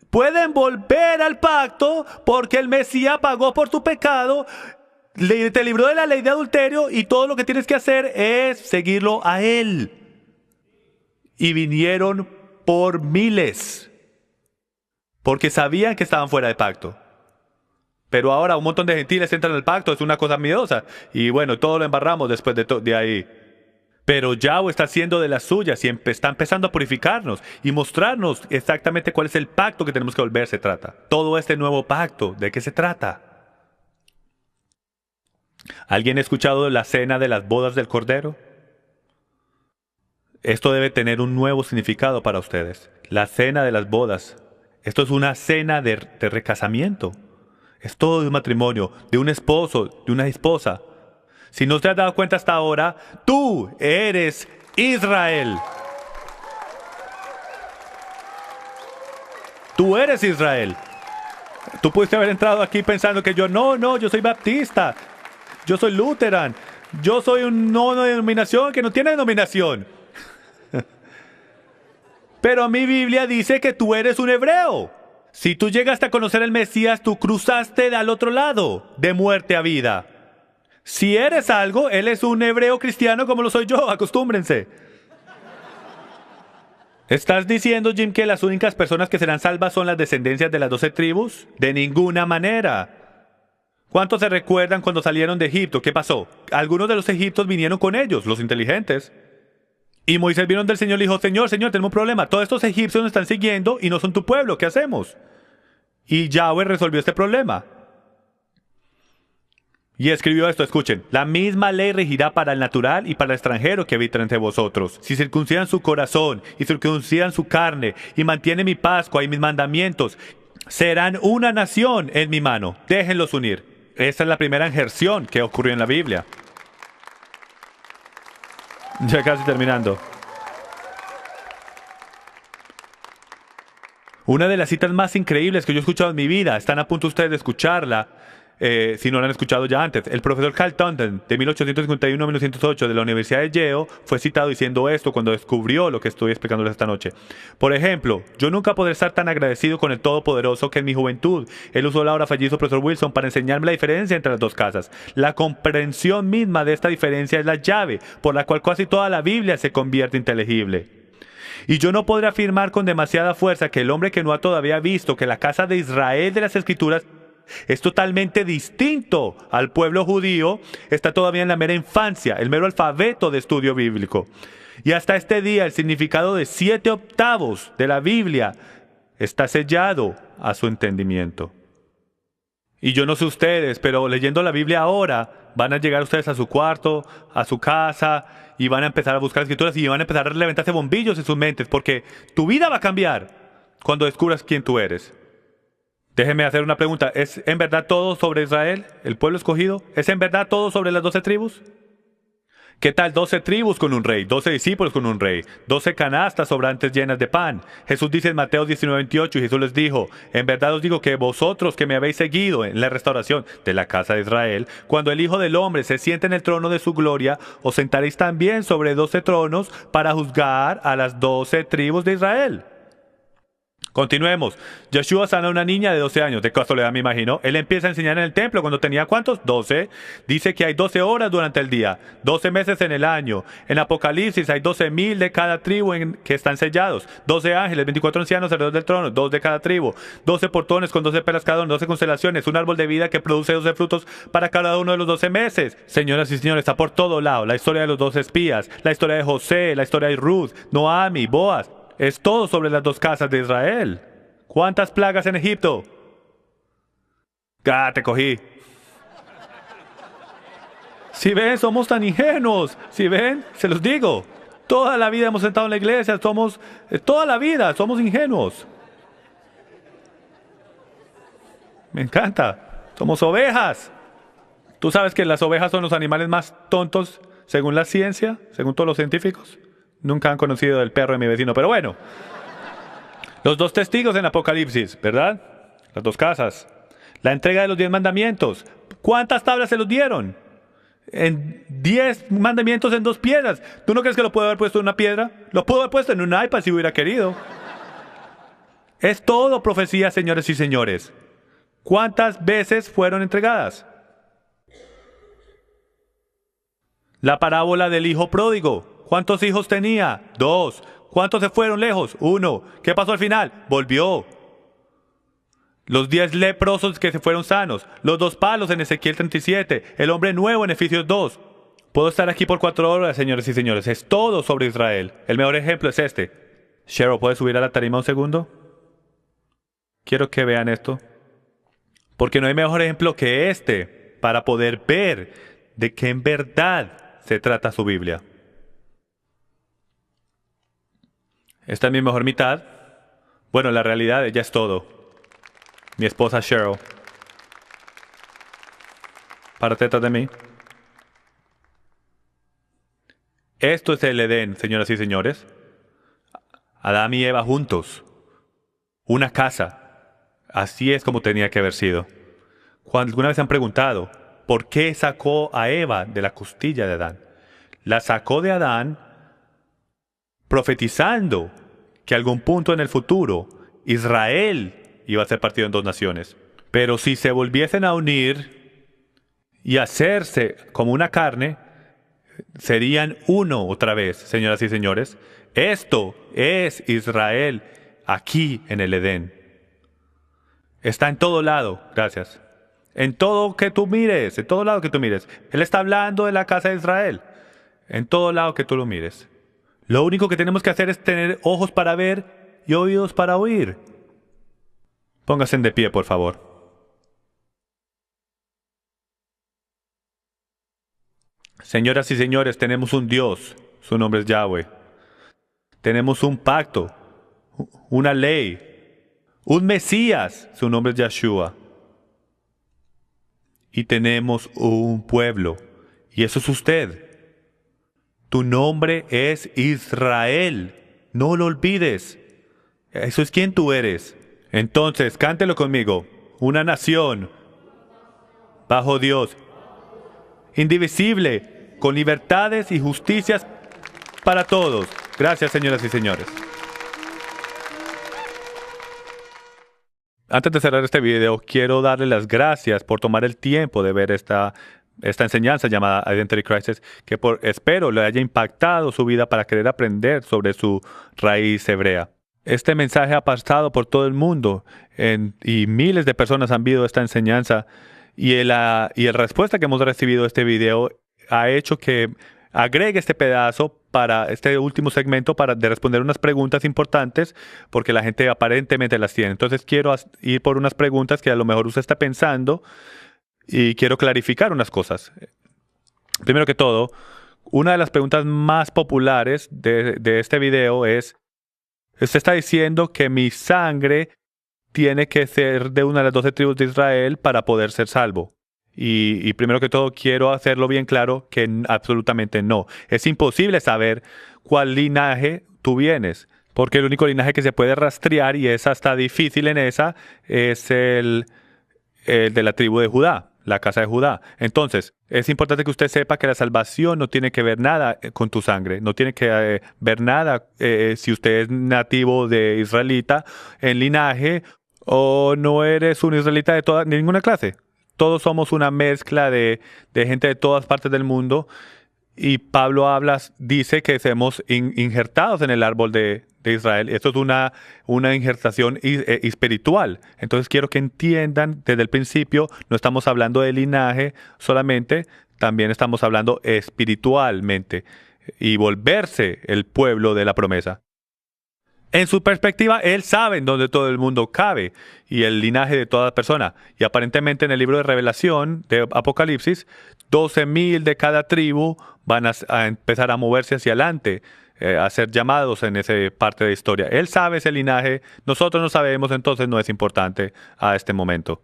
Pueden volver al pacto porque el Mesías pagó por tu pecado, te libró de la ley de adulterio y todo lo que tienes que hacer es seguirlo a él. Y vinieron por miles. Porque sabían que estaban fuera de pacto. Pero ahora un montón de gentiles entran al pacto, es una cosa miedosa. Y bueno, todo lo embarramos después de ahí. Pero Yahweh está haciendo de las suyas y está empezando a purificarnos y mostrarnos exactamente cuál es el pacto que tenemos que volver se trata. Todo este nuevo pacto, ¿de qué se trata? ¿Alguien ha escuchado la cena de las bodas del Cordero? Esto debe tener un nuevo significado para ustedes. La cena de las bodas. Esto es una cena de recasamiento. Es todo de un matrimonio, de un esposo, de una esposa. Si no te has dado cuenta hasta ahora, tú eres Israel. Tú eres Israel. Tú pudiste haber entrado aquí pensando que yo soy baptista, yo soy luterano, yo soy un no denominación que no tiene denominación. Pero mi Biblia dice que tú eres un hebreo. Si tú llegaste a conocer al Mesías, tú cruzaste al otro lado, de muerte a vida. Si eres algo, él es un hebreo cristiano como lo soy yo, acostúmbrense. ¿Estás diciendo, Jim, que las únicas personas que serán salvas son las descendencias de las 12 tribus? De ninguna manera. ¿Cuántos se recuerdan cuando salieron de Egipto? ¿Qué pasó? Algunos de los egipcios vinieron con ellos, los inteligentes. Y Moisés vino del Señor y dijo, Señor, tenemos un problema. Todos estos egipcios nos están siguiendo y no son tu pueblo. ¿Qué hacemos? Y Yahweh resolvió este problema. Y escribió esto, escuchen. La misma ley regirá para el natural y para el extranjero que habita entre vosotros. Si circuncidan su corazón y circuncidan su carne y mantienen mi Pascua y mis mandamientos, serán una nación en mi mano. Déjenlos unir. Esta es la primera injerción que ocurrió en la Biblia. Ya casi terminando. Una de las citas más increíbles que yo he escuchado en mi vida, están a punto ustedes de escucharla, si no la han escuchado ya antes. El profesor Carl Townsend, de 1851 a 1908, de la Universidad de Yale, fue citado diciendo esto cuando descubrió lo que estoy explicándoles esta noche. Por ejemplo, yo nunca podré estar tan agradecido con el Todopoderoso que en mi juventud él usó la ahora fallido profesor Wilson para enseñarme la diferencia entre las dos casas. La comprensión misma de esta diferencia es la llave por la cual casi toda la Biblia se convierte inteligible. Y yo no podré afirmar con demasiada fuerza que el hombre que no ha todavía visto que la casa de Israel de las Escrituras es totalmente distinto al pueblo judío, está todavía en la mera infancia, el mero alfabeto de estudio bíblico. Y hasta este día el significado de 7/8 de la Biblia está sellado a su entendimiento. Y yo no sé ustedes, pero leyendo la Biblia ahora, van a llegar ustedes a su cuarto, a su casa, y van a empezar a buscar escrituras y van a empezar a levantarse bombillos en sus mentes, porque tu vida va a cambiar cuando descubras quién tú eres. Déjenme hacer una pregunta. ¿Es en verdad todo sobre Israel, el pueblo escogido? ¿Es en verdad todo sobre las 12 tribus? ¿Qué tal 12 tribus con un rey? 12 discípulos con un rey. 12 canastas sobrantes llenas de pan. Jesús dice en Mateo 19:28, y Jesús les dijo: en verdad os digo que vosotros que me habéis seguido en la restauración de la casa de Israel, cuando el Hijo del Hombre se siente en el trono de su gloria, os sentaréis también sobre 12 tronos para juzgar a las 12 tribus de Israel. Continuemos. Yeshua sana a una niña de 12 años, de casualidad me imagino. Él empieza a enseñar en el templo cuando tenía ¿cuántos? 12. Dice que hay 12 horas durante el día, 12 meses en el año. En Apocalipsis hay 12,000 de cada tribu que están sellados. 12 ángeles, 24 ancianos alrededor del trono, 2 de cada tribu. 12 portones con 12 perlas cada uno, 12 constelaciones, un árbol de vida que produce 12 frutos para cada uno de los 12 meses. Señoras y señores, está por todo lado. La historia de los 12 espías, la historia de José, la historia de Ruth, Noami, Boaz. Es todo sobre las dos casas de Israel. ¿Cuántas plagas en Egipto? Te cogí. Si ven, somos tan ingenuos. Si ven, se los digo. Toda la vida hemos sentado en la iglesia, toda la vida somos ingenuos. Me encanta. Somos ovejas. ¿Tú sabes que las ovejas son los animales más tontos según la ciencia, según todos los científicos? Nunca han conocido el perro de mi vecino, pero bueno. Los 2 testigos en Apocalipsis, ¿verdad? Las 2 casas. La entrega de los 10 mandamientos. ¿Cuántas tablas se los dieron? En 10 mandamientos en 2 piedras. ¿Tú no crees que lo puede haber puesto en una piedra? Lo pudo haber puesto en un iPad si hubiera querido. Es todo profecía, señores y señores. ¿Cuántas veces fueron entregadas? La parábola del hijo pródigo. ¿Cuántos hijos tenía? 2. ¿Cuántos se fueron lejos? 1. ¿Qué pasó al final? Volvió. Los 10 leprosos que se fueron sanos. Los 2 palos en Ezequiel 37. El hombre nuevo en Efesios 2. Puedo estar aquí por 4 horas, señores y señores. Es todo sobre Israel. El mejor ejemplo es este. Cheryl, ¿puedes subir a la tarima un segundo? Quiero que vean esto. Porque no hay mejor ejemplo que este para poder ver de qué en verdad se trata su Biblia. Esta es mi mejor mitad. Bueno, la realidad ella es todo. Mi esposa Cheryl. Párate detrás de mí. Esto es el Edén, señoras y señores. Adán y Eva juntos. Una casa. Así es como tenía que haber sido. Cuando alguna vez se han preguntado, ¿por qué sacó a Eva de la costilla de Adán? La sacó de Adán profetizando que a algún punto en el futuro Israel iba a ser partido en 2 naciones. Pero si se volviesen a unir y hacerse como una carne, serían uno otra vez, señoras y señores. Esto es Israel aquí en el Edén. Está en todo lado, gracias. En todo que tú mires, en todo lado que tú mires. Él está hablando de la casa de Israel. En todo lado que tú lo mires. Lo único que tenemos que hacer es tener ojos para ver y oídos para oír. Pónganse de pie, por favor. Señoras y señores, tenemos un Dios. Su nombre es Yahweh. Tenemos un pacto, una ley, un Mesías. Su nombre es Yeshua. Y tenemos un pueblo. Y eso es usted. Tu nombre es Israel. No lo olvides. Eso es quien tú eres. Entonces, cántelo conmigo. Una nación bajo Dios, indivisible, con libertades y justicias para todos. Gracias, señoras y señores. Antes de cerrar este video, quiero darle las gracias por tomar el tiempo de ver esta enseñanza llamada Identity Crisis, que espero le haya impactado su vida para querer aprender sobre su raíz hebrea. Este mensaje ha pasado por todo el mundo y miles de personas han visto esta enseñanza y la respuesta que hemos recibido a este video ha hecho que agregue este pedazo para este último segmento de responder unas preguntas importantes porque la gente aparentemente las tiene. Entonces quiero ir por unas preguntas que a lo mejor usted está pensando y quiero clarificar unas cosas. Primero que todo, una de las preguntas más populares de este video es: usted está diciendo que mi sangre tiene que ser de una de las 12 tribus de Israel para poder ser salvo. Y primero que todo quiero hacerlo bien claro que absolutamente no. Es imposible saber cuál linaje tú vienes, porque el único linaje que se puede rastrear, y es hasta difícil en esa, es el de la tribu de Judá, la casa de Judá. Entonces, es importante que usted sepa que la salvación no tiene que ver nada con tu sangre, no tiene que ver nada si usted es nativo de israelita en linaje o no eres un israelita de ninguna clase. Todos somos una mezcla de gente de todas partes del mundo y Pablo dice que somos injertados en el árbol de Israel. Esto es una injertación espiritual. Entonces quiero que entiendan desde el principio, no estamos hablando de linaje solamente, también estamos hablando espiritualmente y volverse el pueblo de la promesa. En su perspectiva, él sabe en dónde todo el mundo cabe y el linaje de toda persona. Y aparentemente en el libro de Revelación, de Apocalipsis, 12,000 de cada tribu van a empezar a moverse hacia adelante, a ser llamados en esa parte de la historia. Él sabe ese linaje, nosotros no sabemos, entonces no es importante a este momento.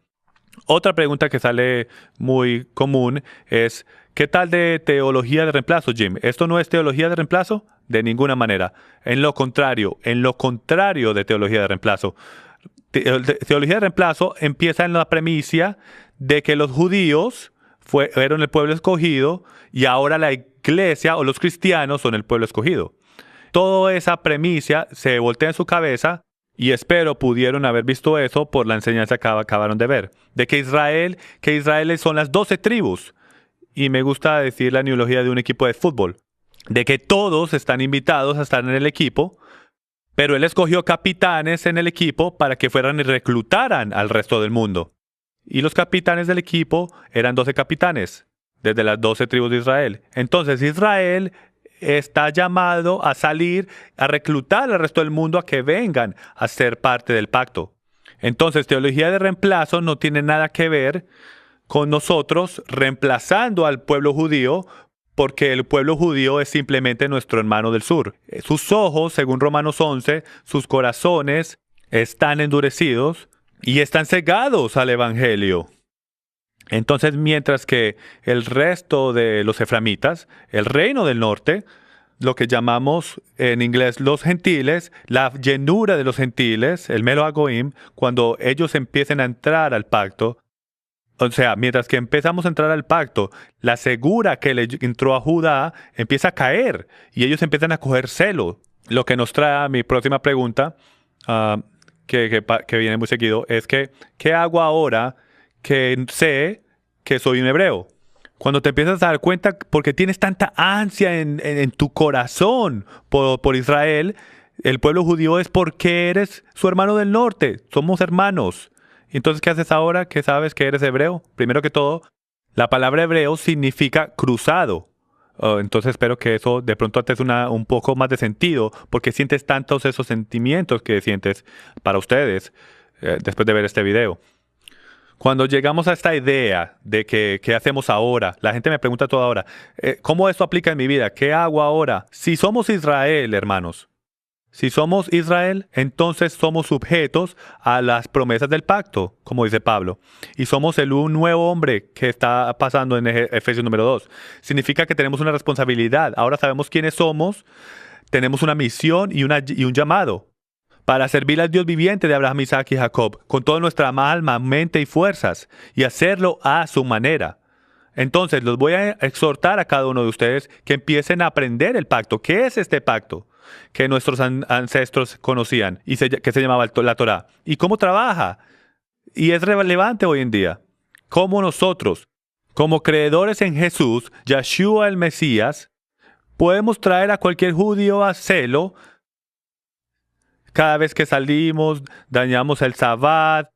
Otra pregunta que sale muy común es: ¿qué tal de teología de reemplazo, Jim? ¿Esto no es teología de reemplazo? De ninguna manera. En lo contrario de teología de reemplazo. Teología de reemplazo empieza en la premisa de que los judíos fueron el pueblo escogido y ahora la iglesia o los cristianos son el pueblo escogido. Toda esa premisa se voltea en su cabeza y espero pudieron haber visto eso por la enseñanza que acabaron de ver. De que Israel son las 12 tribus. Y me gusta decir la analogía de un equipo de fútbol. De que todos están invitados a estar en el equipo, pero él escogió capitanes en el equipo para que fueran y reclutaran al resto del mundo. Y los capitanes del equipo eran 12 capitanes, desde las 12 tribus de Israel. Entonces Israel está llamado a salir, a reclutar al resto del mundo a que vengan a ser parte del pacto. Entonces, teología de reemplazo no tiene nada que ver con nosotros reemplazando al pueblo judío, porque el pueblo judío es simplemente nuestro hermano del sur. Sus ojos, según Romanos 11, sus corazones están endurecidos y están cegados al evangelio. Entonces, mientras que el resto de los eframitas, el reino del norte, lo que llamamos en inglés los gentiles, la llenura de los gentiles, el Melo Agoim, cuando ellos empiecen a entrar al pacto, o sea, mientras que empezamos a entrar al pacto, la segura que le entró a Judá empieza a caer y ellos empiezan a coger celo. Lo que nos trae a mi próxima pregunta, que viene muy seguido, es que ¿qué hago ahora que sé que soy un hebreo? Cuando te empiezas a dar cuenta, porque tienes tanta ansia en tu corazón por Israel, el pueblo judío, es porque eres su hermano del norte. Somos hermanos. Entonces, ¿qué haces ahora que sabes que eres hebreo? Primero que todo, la palabra hebreo significa cruzado. Entonces espero que eso de pronto te dé un poco más de sentido, porque sientes tantos esos sentimientos que sientes para ustedes después de ver este video. Cuando llegamos a esta idea de qué hacemos ahora, la gente me pregunta toda hora, ¿cómo esto aplica en mi vida? ¿Qué hago ahora? Si somos Israel, hermanos, Si somos Israel, entonces somos sujetos a las promesas del pacto, como dice Pablo. Y somos un nuevo hombre que está pasando en Efesios número 2. Significa que tenemos una responsabilidad. Ahora sabemos quiénes somos, tenemos una misión y un llamado para servir al Dios viviente de Abraham, Isaac y Jacob, con toda nuestra alma, mente y fuerzas, y hacerlo a su manera. Entonces, los voy a exhortar a cada uno de ustedes que empiecen a aprender el pacto. ¿Qué es este pacto que nuestros ancestros conocían y que se llamaba la Torá? ¿Y cómo trabaja? Y es relevante hoy en día. Cómo nosotros, como creedores en Jesús, Yeshua el Mesías, podemos traer a cualquier judío a celo cada vez que salimos, dañamos el Sabbat,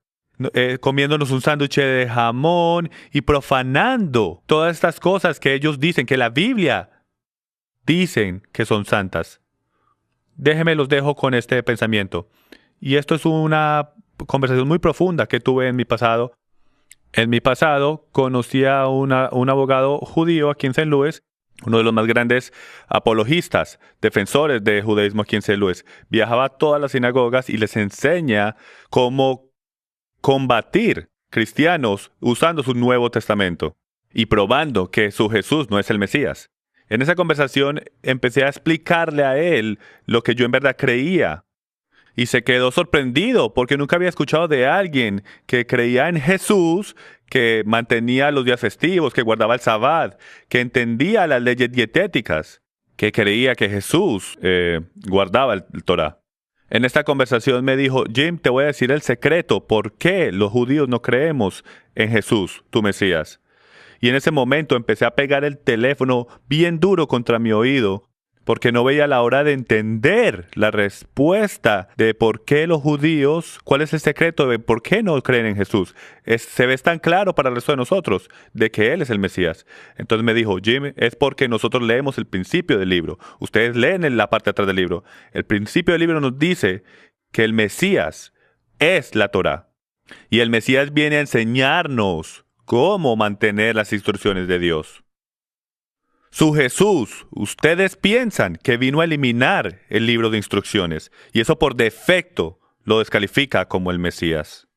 comiéndonos un sándwich de jamón y profanando todas estas cosas que ellos dicen, que la Biblia dicen que son santas. Déjenme los dejo con este pensamiento. Y esto es una conversación muy profunda que tuve en mi pasado. En mi pasado conocí a un abogado judío aquí en St. Louis, uno de los más grandes apologistas, defensores de judaísmo aquí en St. Louis. Viajaba a todas las sinagogas y les enseña cómo combatir cristianos usando su Nuevo Testamento y probando que su Jesús no es el Mesías. En esa conversación empecé a explicarle a él lo que yo en verdad creía. Y se quedó sorprendido porque nunca había escuchado de alguien que creía en Jesús, que mantenía los días festivos, que guardaba el Sabbat, que entendía las leyes dietéticas, que creía que Jesús guardaba el Torah. En esta conversación me dijo, Jim, te voy a decir el secreto por qué los judíos no creemos en Jesús, tu Mesías. Y en ese momento empecé a pegar el teléfono bien duro contra mi oído, porque no veía la hora de entender la respuesta de por qué los judíos, cuál es el secreto de por qué no creen en Jesús. Se ve tan claro para el resto de nosotros de que Él es el Mesías. Entonces me dijo, Jim, es porque nosotros leemos el principio del libro. Ustedes leen en la parte de atrás del libro. El principio del libro nos dice que el Mesías es la Torá. Y el Mesías viene a enseñarnos cómo mantener las instrucciones de Dios. Su Jesús, ustedes piensan que vino a eliminar el libro de instrucciones, y eso por defecto lo descalifica como el Mesías.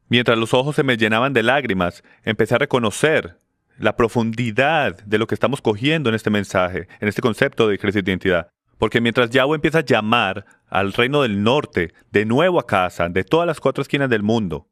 Mientras los ojos se me llenaban de lágrimas, empecé a reconocer la profundidad de lo que estamos cogiendo en este mensaje, en este concepto de crisis de identidad. Porque mientras Yahweh empieza a llamar al reino del norte, de nuevo a casa, de todas las 4 esquinas del mundo,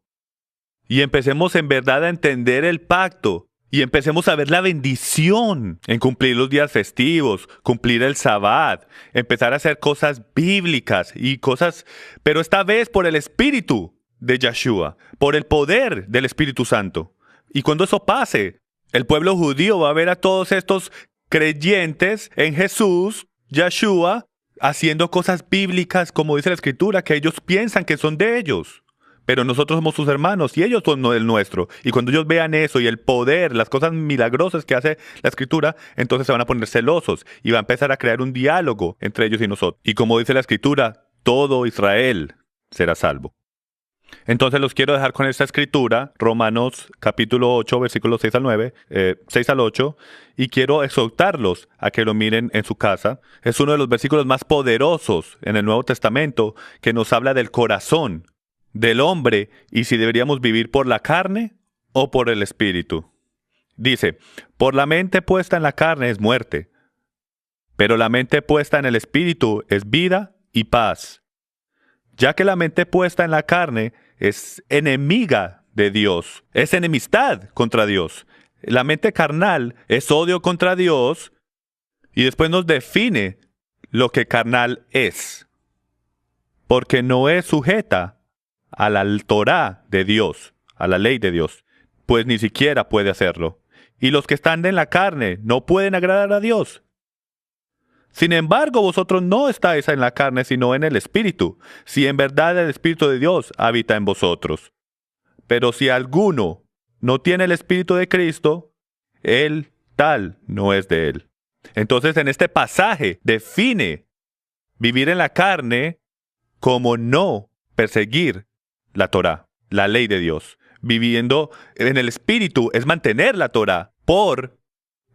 y empecemos en verdad a entender el pacto, y empecemos a ver la bendición en cumplir los días festivos, cumplir el Sabbat, empezar a hacer cosas bíblicas y cosas, pero esta vez por el Espíritu de Yeshua, por el poder del Espíritu Santo. Y cuando eso pase, el pueblo judío va a ver a todos estos creyentes en Jesús, Yeshua, haciendo cosas bíblicas, como dice la Escritura, que ellos piensan que son de ellos. Pero nosotros somos sus hermanos y ellos son el nuestro. Y cuando ellos vean eso y el poder, las cosas milagrosas que hace la Escritura, entonces se van a poner celosos y va a empezar a crear un diálogo entre ellos y nosotros. Y como dice la Escritura, todo Israel será salvo. Entonces los quiero dejar con esta escritura, Romanos capítulo 8, versículos 6 al 8, y quiero exhortarlos a que lo miren en su casa. Es uno de los versículos más poderosos en el Nuevo Testamento que nos habla del corazón del hombre y si deberíamos vivir por la carne o por el espíritu. Dice, por la mente puesta en la carne es muerte, pero la mente puesta en el espíritu es vida y paz. Ya que la mente puesta en la carne es enemiga de Dios, es enemistad contra Dios. La mente carnal es odio contra Dios y después nos define lo que carnal es, porque no es sujeta a la Torá de Dios, a la ley de Dios, pues ni siquiera puede hacerlo. Y los que están en la carne no pueden agradar a Dios. Sin embargo, vosotros no estáis en la carne, sino en el Espíritu, si en verdad el Espíritu de Dios habita en vosotros. Pero si alguno no tiene el Espíritu de Cristo, él tal no es de él. Entonces, en este pasaje define vivir en la carne como no perseguir la Torá, la ley de Dios. Viviendo en el Espíritu es mantener la Torá por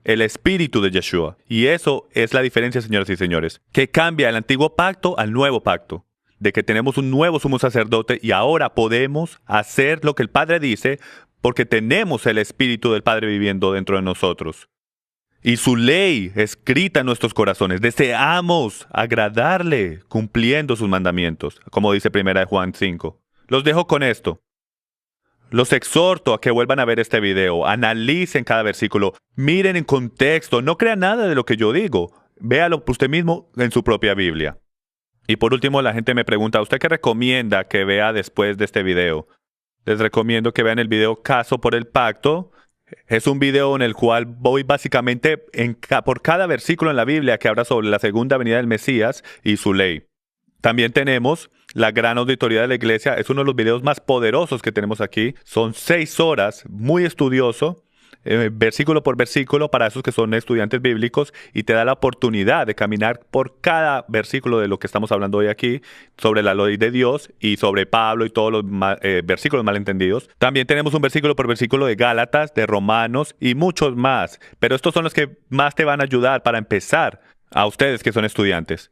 el espíritu de Yeshua. Y eso es la diferencia, señoras y señores, que cambia el antiguo pacto al nuevo pacto. De que tenemos un nuevo sumo sacerdote y ahora podemos hacer lo que el Padre dice porque tenemos el espíritu del Padre viviendo dentro de nosotros. Y su ley escrita en nuestros corazones. Deseamos agradarle cumpliendo sus mandamientos, como dice 1 Juan 5. Los dejo con esto. Los exhorto a que vuelvan a ver este video, analicen cada versículo, miren en contexto, no crean nada de lo que yo digo, véalo usted mismo en su propia Biblia. Y por último, la gente me pregunta, ¿usted qué recomienda que vea después de este video? Les recomiendo que vean el video Caso por el Pacto. Es un video en el cual voy básicamente por cada versículo en la Biblia que habla sobre la segunda venida del Mesías y su ley. También tenemos la gran auditoría de la iglesia. Es uno de los videos más poderosos que tenemos aquí. Son 6 horas, muy estudioso, versículo por versículo para esos que son estudiantes bíblicos y te da la oportunidad de caminar por cada versículo de lo que estamos hablando hoy aquí, sobre la ley de Dios y sobre Pablo y todos los versículos malentendidos. También tenemos un versículo por versículo de Gálatas, de Romanos y muchos más. Pero estos son los que más te van a ayudar para empezar a ustedes que son estudiantes.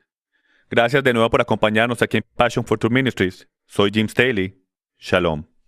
Gracias de nuevo por acompañarnos aquí en Passion for Truth Ministries. Soy Jim Staley. Shalom.